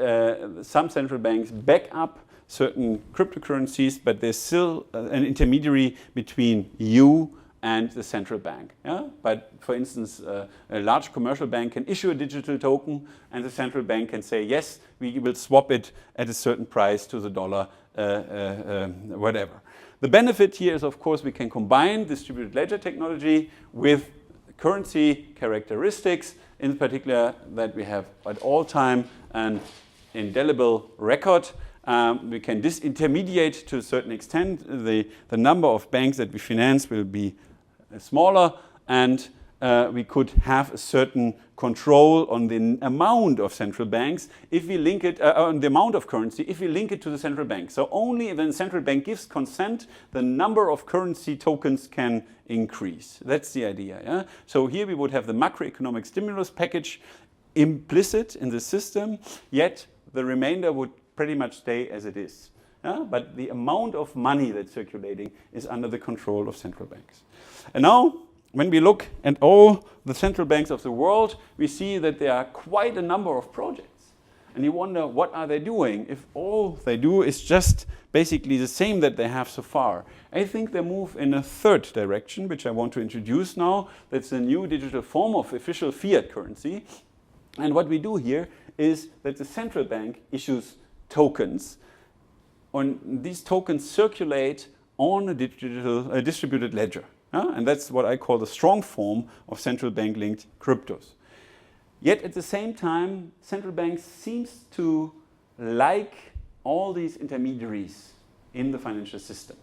some central banks back up certain cryptocurrencies, but there's still an intermediary between you and the central bank. But for instance, a large commercial bank can issue a digital token, and the central bank can say, yes, we will swap it at a certain price to the dollar, whatever. The benefit here is, of course, we can combine distributed ledger technology with currency characteristics, in particular that we have at all time an indelible record. We can disintermediate to a certain extent. The number of banks that we finance will be smaller, and we could have a certain control on the amount of central banks if we link it, on the amount of currency, if we link it to the central bank. So only when the central bank gives consent, the number of currency tokens can increase. That's the idea. So here we would have the macroeconomic stimulus package implicit in the system, yet the remainder would pretty much stay as it is. But the amount of money that's circulating is under the control of central banks. And now, when we look at all the central banks of the world, we see that there are quite a number of projects. And you wonder, what are they doing if all they do is just basically the same that they have so far? I think they move in a third direction, which I want to introduce now. That's a new digital form of official fiat currency. And what we do here is that the central bank issues tokens. These tokens circulate on a distributed ledger. And that's what I call the strong form of central bank linked cryptos. Yet at the same time, central banks seems to like all these intermediaries in the financial system,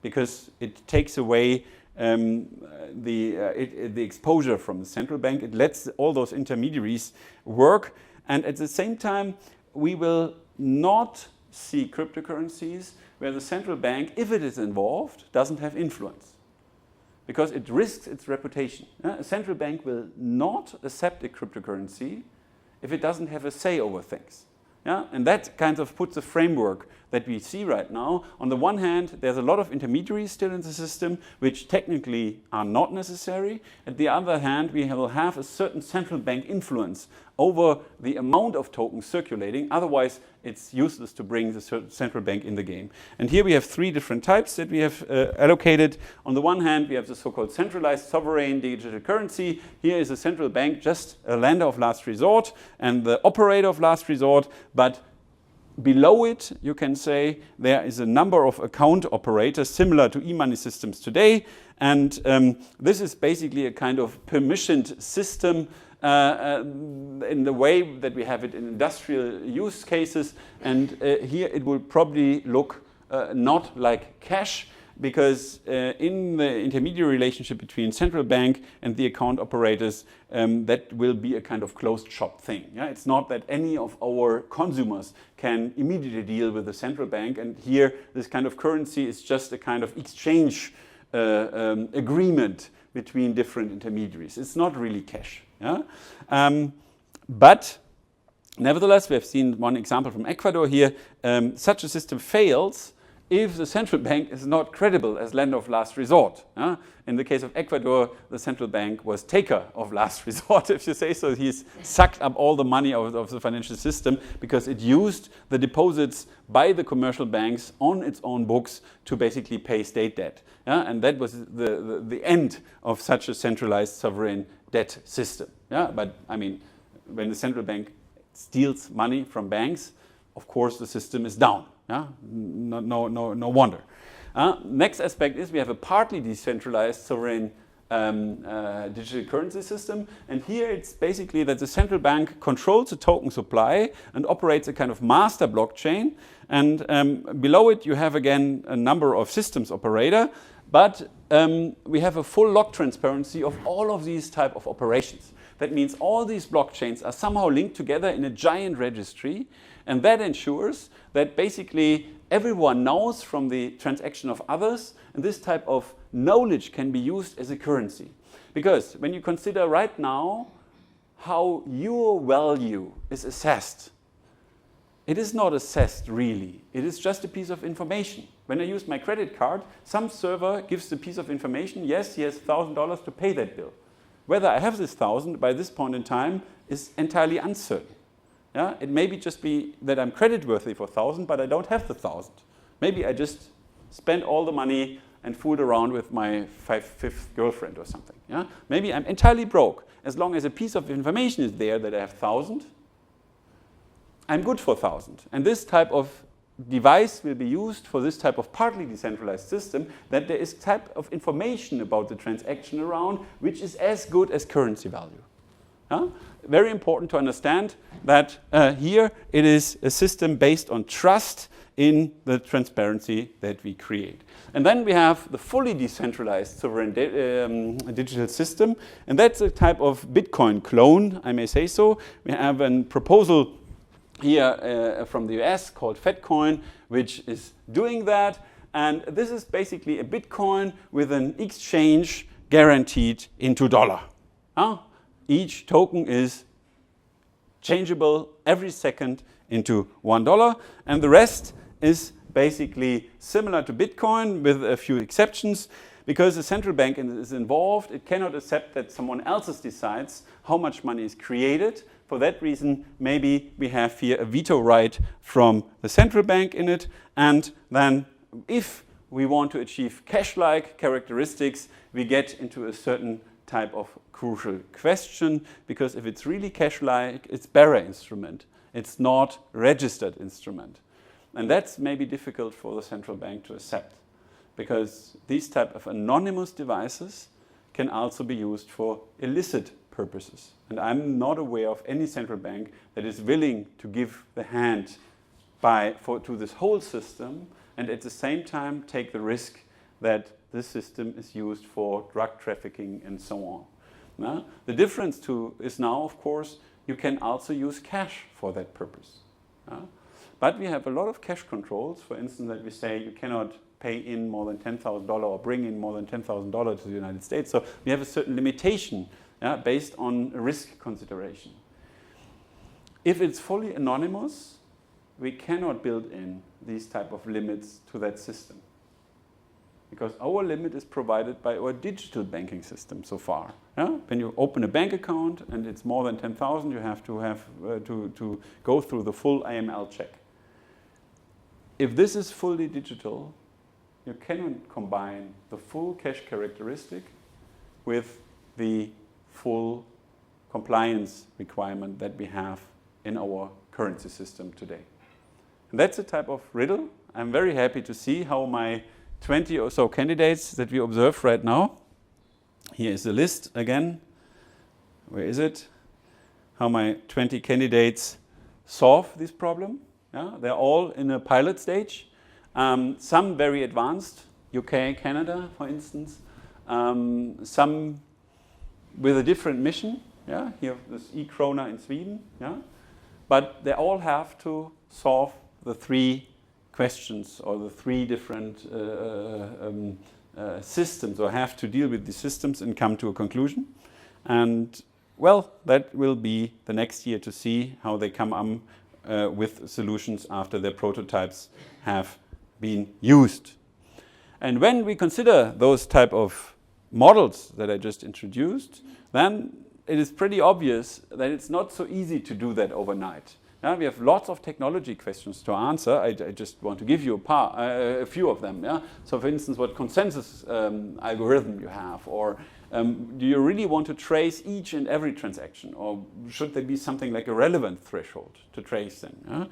because it takes away the exposure from the central bank. It lets all those intermediaries work, and at the same time, we will not see cryptocurrencies where the central bank, if it is involved, doesn't have influence, because it risks its reputation. A central bank will not accept a cryptocurrency if it doesn't have a say over things. And that kind of puts a framework that we see right now. On the one hand, there's a lot of intermediaries still in the system, which technically are not necessary. At the other hand, we will have a certain central bank influence over the amount of tokens circulating. Otherwise, it's useless to bring the central bank in the game. And here we have three different types that we have allocated. On the one hand, we have the so-called centralized sovereign digital currency. Here is a central bank, just a lender of last resort and the operator of last resort, but below it, you can say, there is a number of account operators similar to e-money systems today. And this is basically a kind of permissioned system in the way that we have it in industrial use cases. And here it will probably look not like cash, because in the intermediary relationship between central bank and the account operators, that will be a kind of closed shop thing. It's not that any of our consumers can immediately deal with the central bank, and here this kind of currency is just a kind of exchange agreement between different intermediaries. It's not really cash. But nevertheless, we have seen one example from Ecuador here. Such a system fails if the central bank is not credible as lender of last resort. In the case of Ecuador, the central bank was taker of last resort, if you say so. He's sucked up all the money of the financial system because it used the deposits by the commercial banks on its own books to basically pay state debt. And that was the end of such a centralized sovereign debt system. But I mean, when the central bank steals money from banks, of course the system is down. No wonder. Next aspect is we have a partly decentralized sovereign digital currency system, and here it's basically that the central bank controls the token supply and operates a kind of master blockchain, and below it you have again a number of systems operator, but we have a full log transparency of all of these type of operations. That means all these blockchains are somehow linked together in a giant registry, and that ensures that basically everyone knows from the transaction of others, and this type of knowledge can be used as a currency. Because when you consider right now how your value is assessed, it is not assessed really. It is just a piece of information. When I use my credit card, some server gives the piece of information, yes, he has $1,000 to pay that bill. Whether I have this 1,000 by this point in time is entirely uncertain. It may just be that I'm credit worthy for 1,000, but I don't have the 1,000. Maybe I just spent all the money and fooled around with my fifth girlfriend or something. Maybe I'm entirely broke. As long as a piece of information is there that I have 1,000, I'm good for 1,000. And this type of device will be used for this type of partly decentralized system, that there is type of information about the transaction around, which is as good as currency value. Very important to understand that here it is a system based on trust in the transparency that we create. And then we have the fully decentralized sovereign digital system, and that's a type of Bitcoin clone, I may say so. We have a proposal here from the US called FedCoin, which is doing that. And this is basically a Bitcoin with an exchange guaranteed into dollar. Each token is changeable every second into $1, and the rest is basically similar to Bitcoin with a few exceptions. Because the central bank is involved, it cannot accept that someone else decides how much money is created. For that reason, maybe we have here a veto right from the central bank in it, and then if we want to achieve cash-like characteristics, we get into a certain type of crucial question, because if it's really cash-like, it's bearer instrument. It's not registered instrument. And that's maybe difficult for the central bank to accept, because these type of anonymous devices can also be used for illicit purposes. And I'm not aware of any central bank that is willing to give the hand to this whole system and at the same time take the risk that this system is used for drug trafficking and so on. Now, the difference is now, of course, you can also use cash for that purpose. But we have a lot of cash controls, for instance, that we say you cannot pay in more than $10,000 or bring in more than $10,000 to the United States. So we have a certain limitation based on risk consideration. If it's fully anonymous, we cannot build in these type of limits to that system, because our limit is provided by our digital banking system so far. When you open a bank account and it's more than 10,000, you have to go through the full AML check. If this is fully digital, you cannot combine the full cash characteristic with the full compliance requirement that we have in our currency system today. And that's a type of riddle. I'm very happy to see how my 20 or so candidates that we observe right now, here is the list again, where is it? How my 20 candidates solve this problem. They're all in a pilot stage. Some very advanced, UK, Canada, for instance. Some with a different mission. Here, this e-krona in Sweden. But they all have to solve the three questions or the three different systems, or have to deal with the systems and come to a conclusion. And well, that will be the next year to see how they come with solutions after their prototypes have been used. And when we consider those type of models that I just introduced, then it is pretty obvious that it's not so easy to do that overnight. We have lots of technology questions to answer. I just want to give you a few of them. So for instance, what consensus algorithm you have, or do you really want to trace each and every transaction, or should there be something like a relevant threshold to trace them?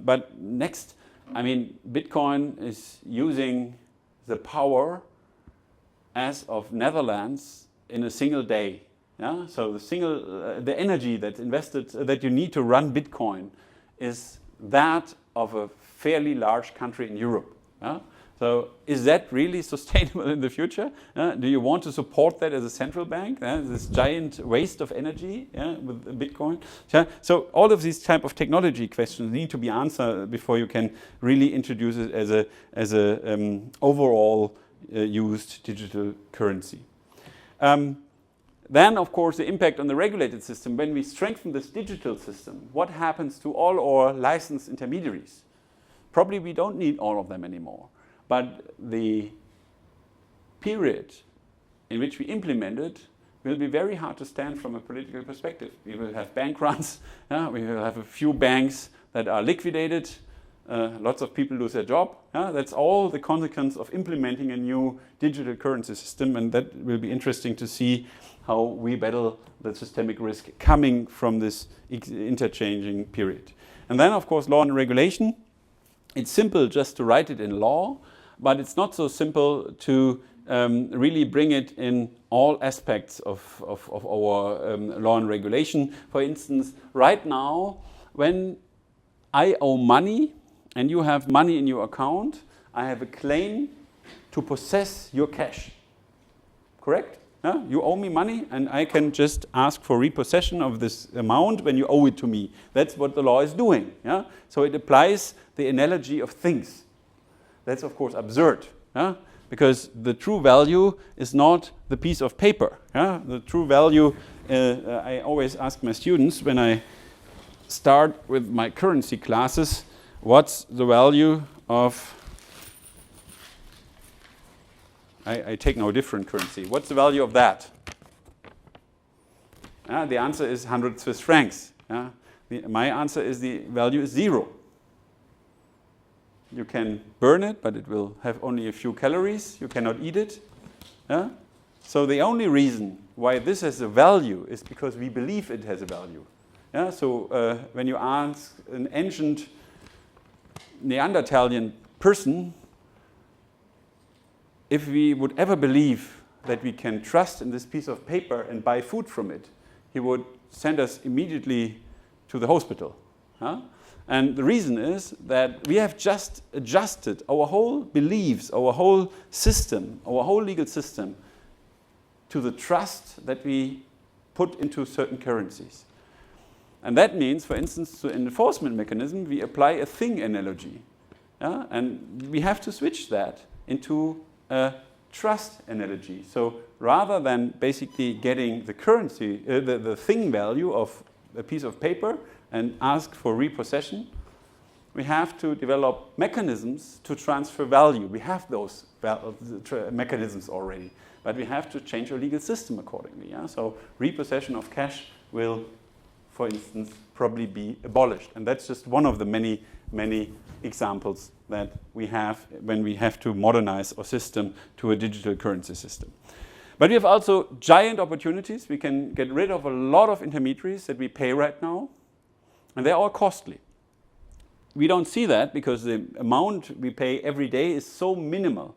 But next, I mean, Bitcoin is using the power as of Netherlands in a single day. So the energy that's invested, that you need to run Bitcoin, is that of a fairly large country in Europe. So is that really sustainable in the future? Do you want to support that as a central bank? This giant waste of energy with Bitcoin? So all of these type of technology questions need to be answered before you can really introduce it as a overall used digital currency. Then, of course, the impact on the regulated system. When we strengthen this digital system, what happens to all our licensed intermediaries? Probably we don't need all of them anymore. But the period in which we implement it will be very hard to stand from a political perspective. We will have bank runs. We will have a few banks that are liquidated. Lots of people lose their job. That's all the consequence of implementing a new digital currency system, and that will be interesting to see how we battle the systemic risk coming from this interchanging period. And then, of course, law and regulation. It's simple just to write it in law, but it's not so simple to really bring it in all aspects of our law and regulation. For instance, right now, when I owe money and you have money in your account, I have a claim to possess your cash. Correct? You owe me money and I can just ask for repossession of this amount when you owe it to me. That's what the law is doing. So it applies the analogy of things. That's of course absurd, because the true value is not the piece of paper. The true value, I always ask my students when I start with my currency classes, what's the value of, I take no different currency. What's the value of that? The answer is 100 Swiss francs. My answer is the value is 0. You can burn it, but it will have only a few calories. You cannot eat it. So the only reason why this has a value is because we believe it has a value. Yeah? So when you ask an ancient Neanderthalian person if we would ever believe that we can trust in this piece of paper and buy food from it, he would send us immediately to the hospital. Huh? And the reason is that we have just adjusted our whole beliefs, our whole system, our whole legal system to the trust that we put into certain currencies. And that means, for instance, to an enforcement mechanism, we apply a thing analogy. Yeah? And we have to switch that into a trust analogy. So rather than basically getting the currency, the thing value of a piece of paper and ask for repossession, we have to develop mechanisms to transfer value. We have those mechanisms already, but we have to change our legal system accordingly. Yeah? So repossession of cash will, for instance, probably be abolished. And that's just one of the many, many examples that we have when we have to modernize our system to a digital currency system. But we have also giant opportunities. We can get rid of a lot of intermediaries that we pay right now, and they're all costly. We don't see that because the amount we pay every day is so minimal.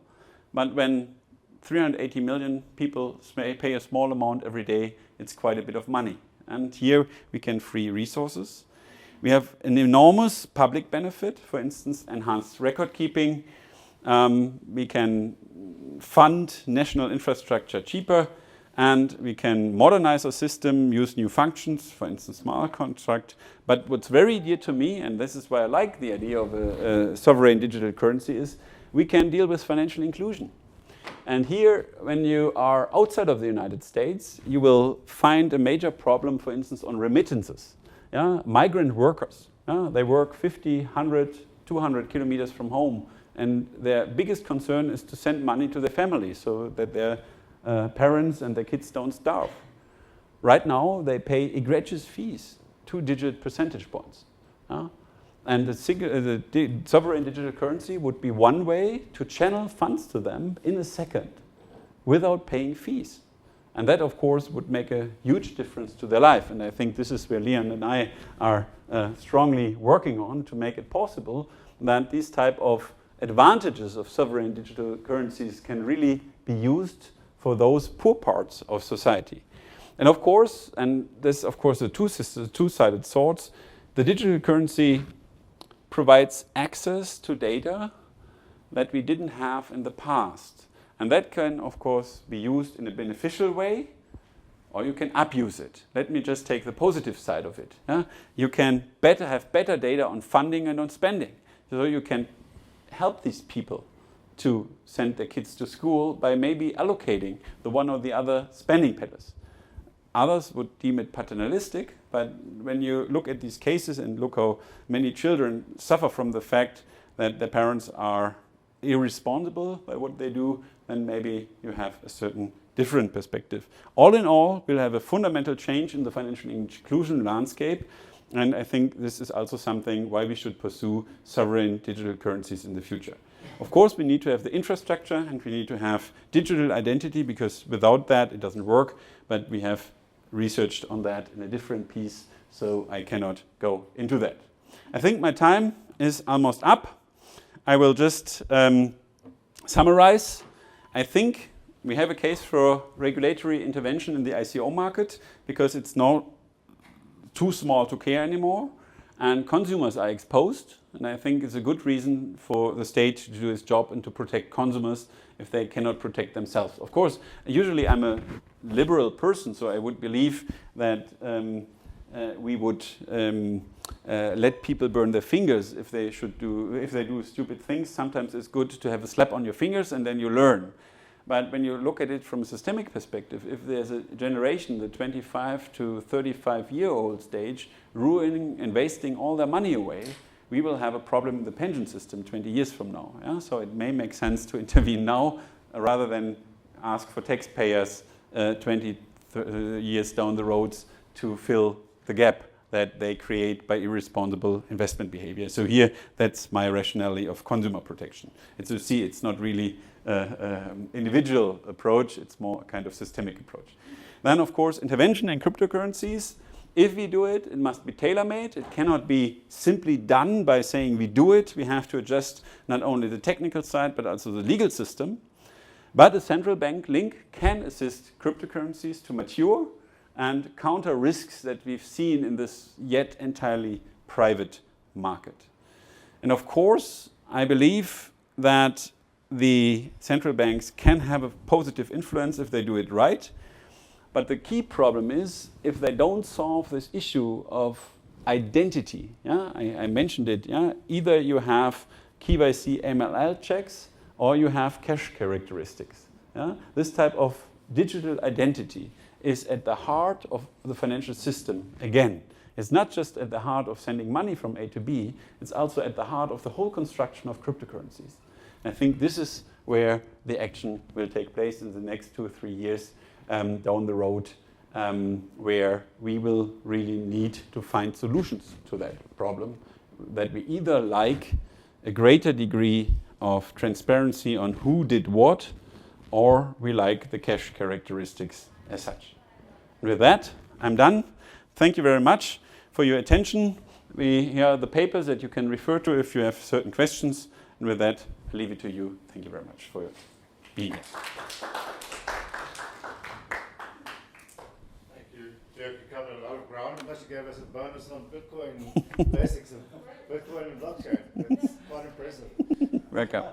But when 380 million people pay a small amount every day, it's quite a bit of money. And here we can free resources. We have an enormous public benefit, for instance, enhanced record keeping. We can fund national infrastructure cheaper, and we can modernize our system, use new functions, for instance, smart contract. But what's very dear to me, and this is why I like the idea of a sovereign digital currency, is we can deal with financial inclusion. And here, when you are outside of the United States, you will find a major problem, for instance, on remittances. Yeah? Migrant workers, they work 50, 100, 200 kilometers from home, and their biggest concern is to send money to their family so that their parents and their kids don't starve. Right now, they pay egregious fees, 2-digit percentage points. And the sovereign digital currency would be one way to channel funds to them in a second without paying fees. And that, of course, would make a huge difference to their life. And I think this is where Leon and I are strongly working on to make it possible that these type of advantages of sovereign digital currencies can really be used for those poor parts of society. And of course, and this of course the two-sided swords, the digital currency provides access to data that we didn't have in the past. And that can, of course, be used in a beneficial way, or you can abuse it. Let me just take the positive side of it. Yeah? You can have better data on funding and on spending. So you can help these people to send their kids to school by maybe allocating the one or the other spending patterns. Others would deem it paternalistic, but when you look at these cases and look how many children suffer from the fact that their parents are irresponsible by what they do, then maybe you have a certain different perspective. All in all, we'll have a fundamental change in the financial inclusion landscape, and I think this is also something why we should pursue sovereign digital currencies in the future. Of course, we need to have the infrastructure and we need to have digital identity, because without that it doesn't work, but we have researched on that in a different piece, so I cannot go into that. I think my time is almost up. I will just summarize. I think we have a case for regulatory intervention in the ICO market because it's not too small to care anymore, and consumers are exposed, and I think it's a good reason for the state to do its job and to protect consumers if they cannot protect themselves. Of course, usually I'm a liberal person, so I would believe that we would let people burn their fingers if they do stupid things. Sometimes it's good to have a slap on your fingers and then you learn. But when you look at it from a systemic perspective, if there's a generation, the 25 to 35-year-old stage, ruining and wasting all their money away, we will have a problem in the pension system 20 years from now. Yeah? So it may make sense to intervene now rather than ask for taxpayers 20 years down the road to fill the gap that they create by irresponsible investment behavior. So here, that's my rationale of consumer protection. As you see, it's not really individual approach, it's more a kind of systemic approach. Then, of course, intervention in cryptocurrencies. If we do it, it must be tailor-made. It cannot be simply done by saying we do it. We have to adjust not only the technical side, but also the legal system. But a central bank link can assist cryptocurrencies to mature and counter risks that we've seen in this yet entirely private market. And of course, I believe that the central banks can have a positive influence if they do it right. But the key problem is if they don't solve this issue of identity. Yeah? I mentioned it. Yeah? Either you have KYC MLL checks or you have cash characteristics. Yeah? This type of digital identity is at the heart of the financial system again. It's not just at the heart of sending money from A to B, it's also at the heart of the whole construction of cryptocurrencies. I think this is where the action will take place in the next 2 or 3 years down the road, where we will really need to find solutions to that problem, that we either like a greater degree of transparency on who did what, or we like the cash characteristics as such. With that, I'm done. Thank you very much for your attention. Here are the papers that you can refer to if you have certain questions. And with that, I leave it to you. Thank you very much for being here. Thank you, Dirk. You covered a lot of ground, unless you gave us a bonus on Bitcoin basics of Bitcoin and blockchain. That's quite impressive. Welcome.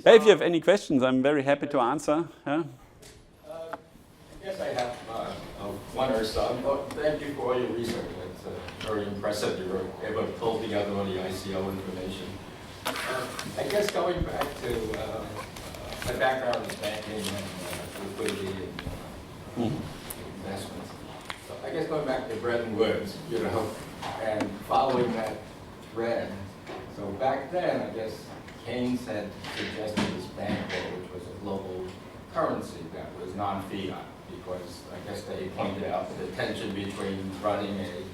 Yeah, if you have any questions, I'm very happy to answer. Yeah? I guess I have one or so. Thank you for all your research. It's very impressive. You were able to pull together all the ICO information. I guess going back to my background is banking and liquidity and investments. So I guess going back to Bretton Woods, and following that thread. So back then, I guess Keynes had suggested this banknote, which was a global currency that was non-fiat, because I guess they pointed out the tension between running an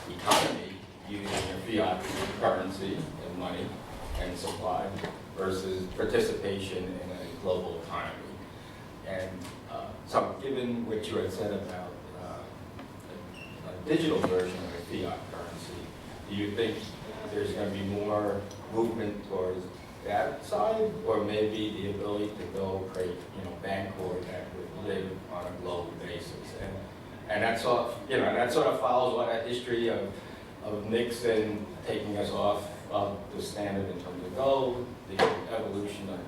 economy using a fiat currency and money and supply versus participation in a global economy. And so given what you had said about a digital version of a fiat currency, do you think there's going to be more movement towards that side, or maybe the ability to go create, Bancorp that would live on a global basis, and that sort of follows what a history of Nixon taking us off of the standard in terms of gold, the evolution of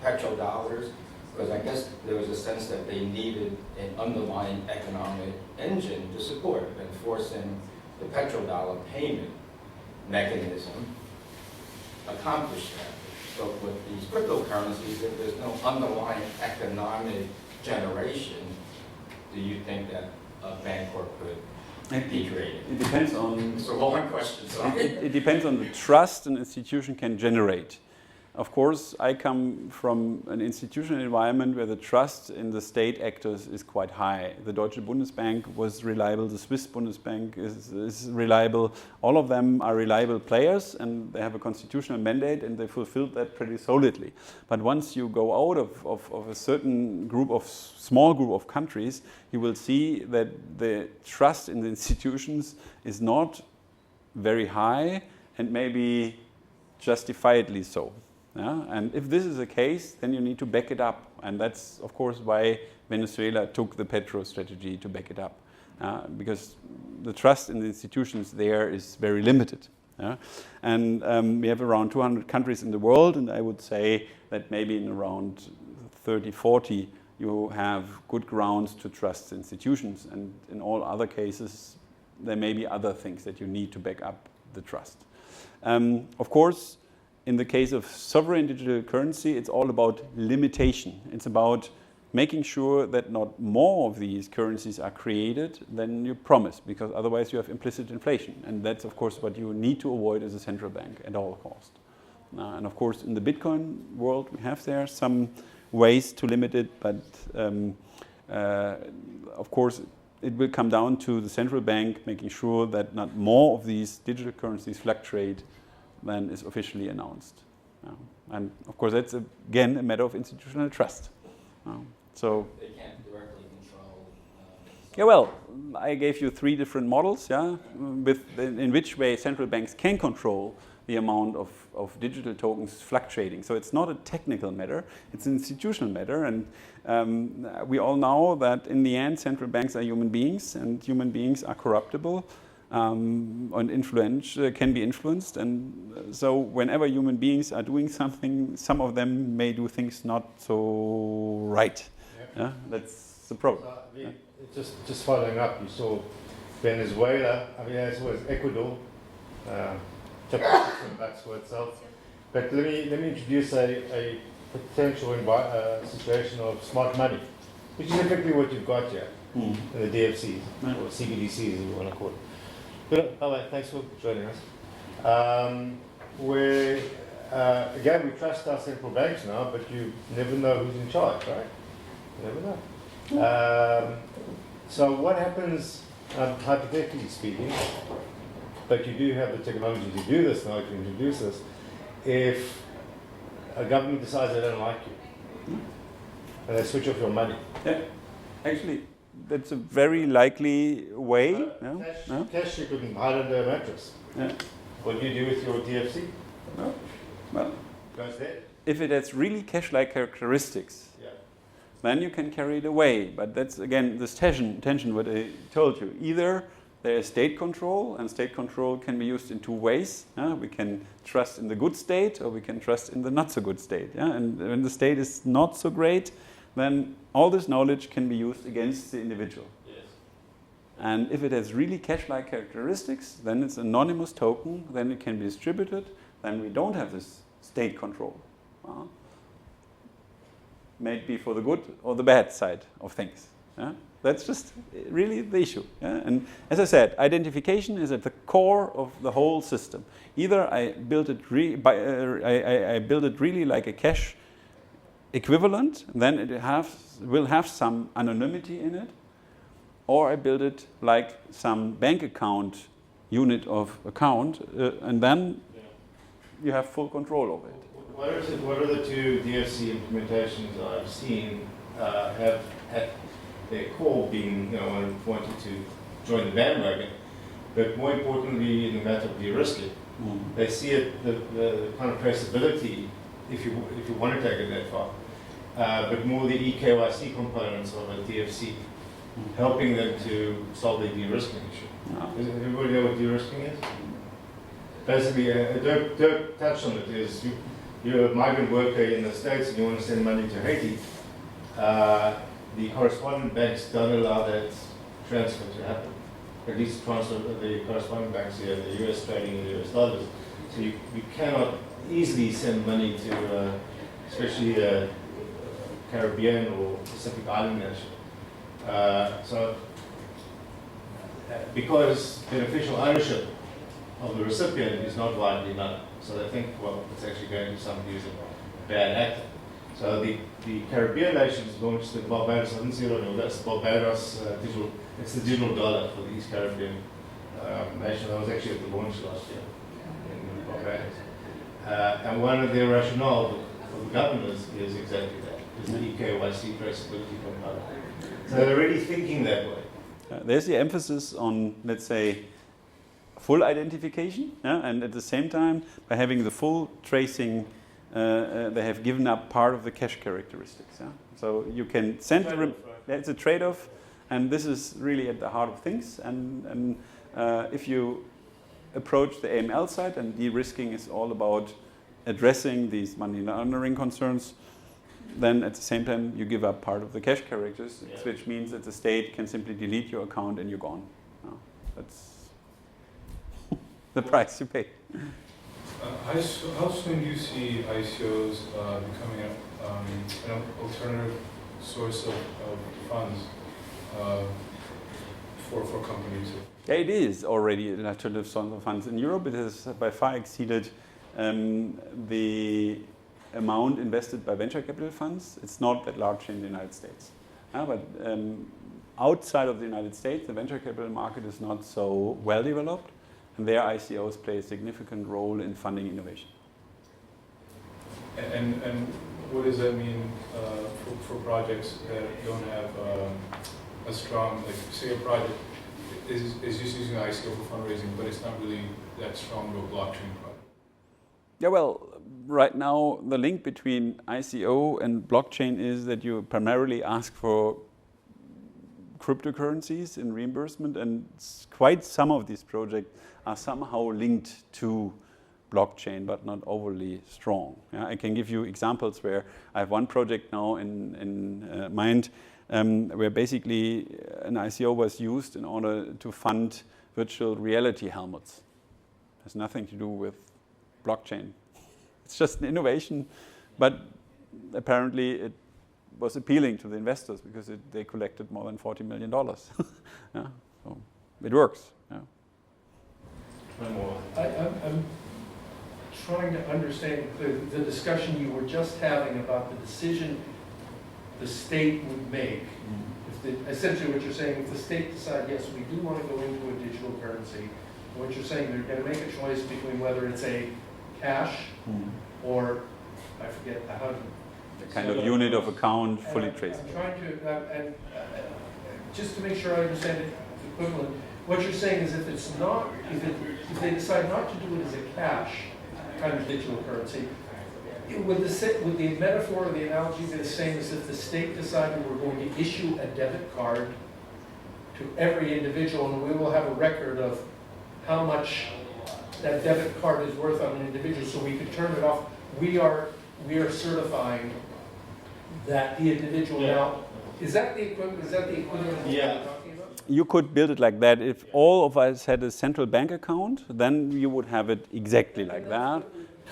petrodollars, because I guess there was a sense that they needed an underlying economic engine to support enforcing the petrodollar payment mechanism. Accomplish that. So with these cryptocurrencies, if there's no underlying economic generation, do you think that a Bancorp could be created? It depends on. It's a long question. Sorry. It depends on the trust an institution can generate. Of course, I come from an institutional environment where the trust in the state actors is quite high. The Deutsche Bundesbank was reliable, the Swiss Bundesbank is reliable. All of them are reliable players, and they have a constitutional mandate, and they fulfilled that pretty solidly. But once you go out of a certain small group of countries, you will see that the trust in the institutions is not very high, and maybe justifiably so. Yeah? And if this is the case, then you need to back it up. And that's, of course, why Venezuela took the petro strategy to back it up. Because the trust in the institutions there is very limited. Yeah? And we have around 200 countries in the world, and I would say that maybe in around 30, 40, you have good grounds to trust institutions. And in all other cases, there may be other things that you need to back up the trust. Of course, in the case of sovereign digital currency, it's all about limitation. It's about making sure that not more of these currencies are created than you promised, because otherwise you have implicit inflation. And that's, of course, what you need to avoid as a central bank at all costs. And of course, in the Bitcoin world, we have there some ways to limit it, but of course, it will come down to the central bank making sure that not more of these digital currencies fluctuate than is officially announced. And of course, that's again a matter of institutional trust. So They can't directly control. yeah, well, I gave you 3 different models, yeah, in which way central banks can control the amount of digital tokens fluctuating. So it's not a technical matter, it's an institutional matter. And we all know that in the end, central banks are human beings, and human beings are corruptible and can be influenced. And so whenever human beings are doing something, some of them may do things not so right. Yeah, that's the problem. Just following up, you saw Venezuela, I mean, as well as Ecuador, $6 for itself. But let me introduce a potential situation of smart money, which is effectively what you've got here, the DFCs, or CBDCs, as you want to call it. But, all right, thanks for joining us. Where, again, we trust our central banks now, but you never know who's in charge, right? You never know. So what happens, hypothetically speaking, but you do have the technology to do this now, to introduce this, if a government decides they don't like you, and they switch off your money? Yeah, actually, that's a very likely way. Cash you couldn't hide under a mattress. Yeah. What do you do with your DFC? Well, Goes there? if it has really cash-like characteristics, Yeah. then you can carry it away. But that's, again, this tension what I told you. Either there is state control, and state control can be used in 2 ways. We can trust in the good state, or we can trust in the not so good state. And when the state is not so great, then all this knowledge can be used against the individual. Yes. And if it has really cash-like characteristics, then it's an anonymous token, then it can be distributed, then we don't have this state control. May it be for the good or the bad side of things. That's just really the issue. And as I said, identification is at the core of the whole system. Either I build it, I build it really like a cash equivalent, then it will have some anonymity in it, or I build it like some bank account unit of account, and then you have full control over it. What are the 2 DFC implementations I've seen have at their core being, wanting to join the bandwagon, but more importantly in the matter of de-risking? They see it, the kind of traceability, if you want to take it that far, but more the EKYC components of a DFC, helping them to solve the de-risking issue. Does everybody know what de-risking is? Basically, Dirk touched on it, is you're a migrant worker in the States and you want to send money to Haiti. The correspondent banks don't allow that transfer to happen. At least the correspondent banks here, the US trading in US dollars. So you cannot easily send money to, especially a Caribbean or Pacific Island nation. Because beneficial ownership of the recipient is not widely known. So they think, well, it's actually going to somebody who's a bad actor. So the Caribbean nations launched the Barbados, I didn't see it on your list, Barbados digital, it's the digital dollar for the East Caribbean nation. I was actually at the launch last year in Barbados. And one of their rationale for the governors is exactly that, is the EKYC traceability component. So they're already thinking that way. There's the emphasis on, let's say, full identification, and at the same time, by having the full tracing, they have given up part of the cash characteristics. So you can send it's a trade-off, and this is really at the heart of things. And if you approach the AML side, and de-risking is all about addressing these money laundering concerns, then at the same time you give up part of the cash characteristics, which means that the state can simply delete your account and you're gone. That's the price you pay. How soon do you see ICOs becoming an alternative source of funds for companies? Yeah, it is already an alternative source of funds. In Europe, it has by far exceeded the amount invested by venture capital funds. It's not that large in the United States. But outside of the United States, the venture capital market is not so well developed, and their ICOs play a significant role in funding innovation. And what does that mean for projects that don't have a strong, like say a project is just using the ICO for fundraising, but it's not really that strong of a blockchain project? Yeah, well, right now the link between ICO and blockchain is that you primarily ask for cryptocurrencies in reimbursement, and quite some of these projects are somehow linked to blockchain, but not overly strong. Yeah, I can give you examples where I have one project now in mind where basically an ICO was used in order to fund virtual reality helmets. It has nothing to do with blockchain. It's just an innovation, but apparently it was appealing to the investors because they collected more than $40 million. Yeah, so it works. Yeah. One more. I'm trying to understand the discussion you were just having about the decision the state would make. Essentially what you're saying, if the state decides, yes, we do want to go into a digital currency, what you're saying, they're going to make a choice between whether it's a cash or, I forget how to... The kind of unit of account fully traceable. I'm trying to, just to make sure I understand it equivalent, what you're saying is if they decide not to do it as a cash kind of digital currency, would the metaphor or the analogy be the same as if the state decided we're going to issue a debit card to every individual and we will have a record of how much that debit card is worth on an individual so we could turn it off. We are certifying that the individual now, is that the equivalent of what you're talking about? You could build it like that. If all of us had a central bank account, then you would have it exactly like that.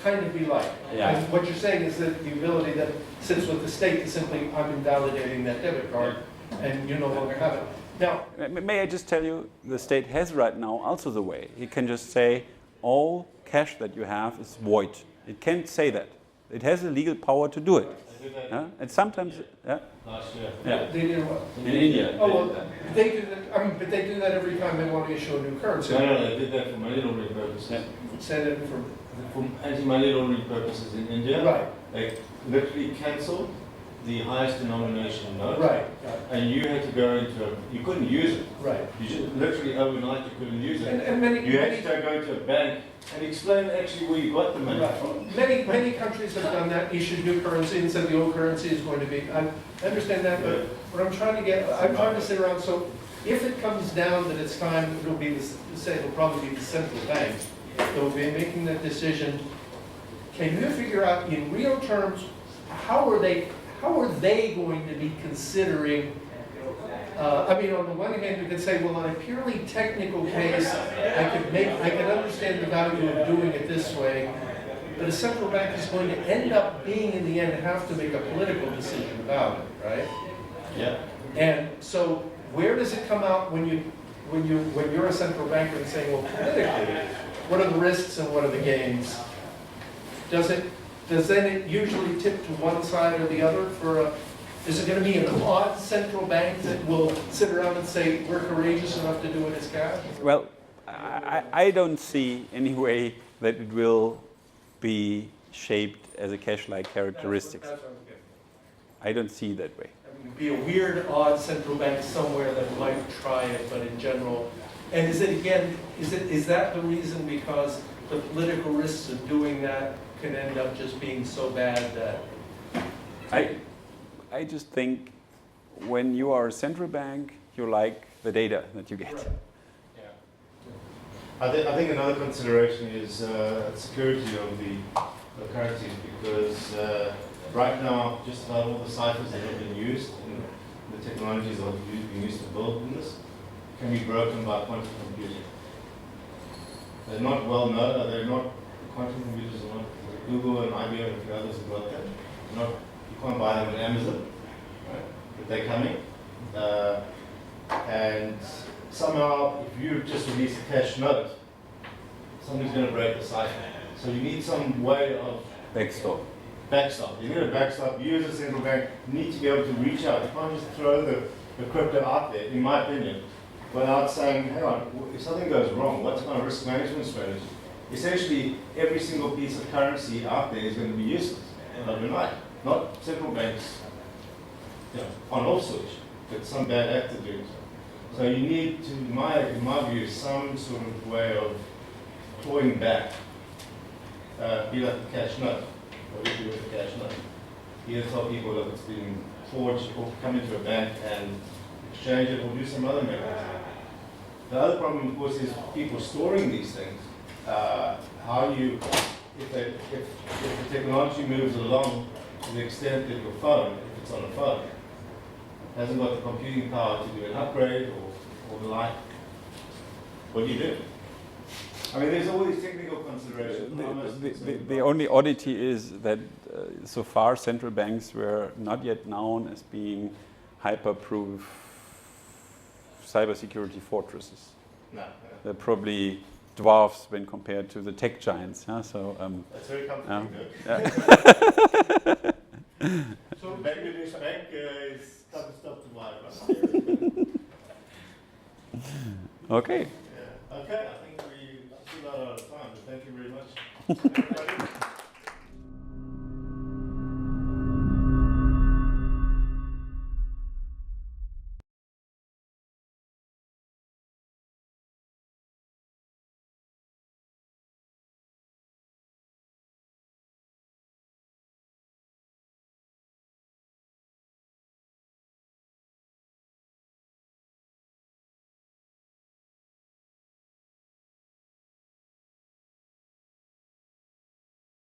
Kind of be like. Yeah. And what you're saying is that the ability that sits with the state is simply, I'm invalidating that debit card, and you no longer have it. Now, may I just tell you, the state has right now also the way. It can just say, all cash that you have is void. It can't say that. It has the legal power to do it. And sometimes, Last year. they do what? in India. Oh, well, they do that, but they do that every time they want to issue a new currency. No, they did that for money laundering purposes. Say that for... For anti-money laundering purposes in India, Right. they literally cancelled the highest denomination note. Right. And you had to go into you couldn't use it. Right. You just literally overnight you couldn't use it. And many, you had to go to a bank and explain actually where you got the money from. right. Many countries have done that, issued new currency and said the old currency is going to be, I understand that, but what I'm trying to say around, so if it comes down that it's time, it'll probably be the central bank that will be making that decision. Can you figure out in real terms, how are they going to be considering, I mean, on the one hand, you could say, well, on a purely technical case, I could understand the value of doing it this way, but a central bank is going to end up being, in the end, have to make a political decision about it, right? Yeah. And so, where does it come out when you're a central banker and saying, well, politically, what are the risks and what are the gains? Does then it usually tip to one side or the other is it going to be an odd central bank that will sit around and say, we're courageous enough to do it as cash? Well, I don't see any way that it will be shaped as a cash-like characteristics. That's what I'm getting. I don't see that way. It would be a weird, odd central bank somewhere that might try it, but in general. And is that the reason because the political risks of doing that can end up just being so bad that... I just think when you are a central bank, you like the data that you get. Right. I think another consideration is security of the currencies because right now just about all the ciphers that have been used and the technologies that have been used to build this can be broken by quantum computing. They're not well known, they're not, quantum computers are not, Google and IBM and a few others have got them. You can't buy them on Amazon, right? But they're coming. And somehow, if you just release a cash note, somebody's going to break the cipher. So you need some way of Backstop. You need a backstop. You as a central bank need to be able to reach out. You can't just throw the crypto out there, in my opinion, without saying, hang on, if something goes wrong, what's my risk management strategy? Essentially, every single piece of currency out there is going to be useless overnight. Not central banks on off switch, but some bad actor doing so. So you need to, in my view, some sort of way of clawing back. Be like a cash note. What do you do with a cash note? Either tell people that it's been forged, or come into a bank and exchange it, or do some other mechanism. The other problem, of course, is people storing these things. If the technology moves along to the extent that your phone, if it's on a phone, hasn't got the computing power to do an upgrade or the like, what do you do? I mean, there's all these technical considerations. The only oddity is that so far central banks were not yet known as being hyper-proof cybersecurity fortresses. No. They're probably dwarfs when compared to the tech giants. Yeah? So, that's very comforting. So the Bangladesh bank is tough stuff to buy, right? Okay. Yeah. Okay, I think we still out of time, but thank you very much.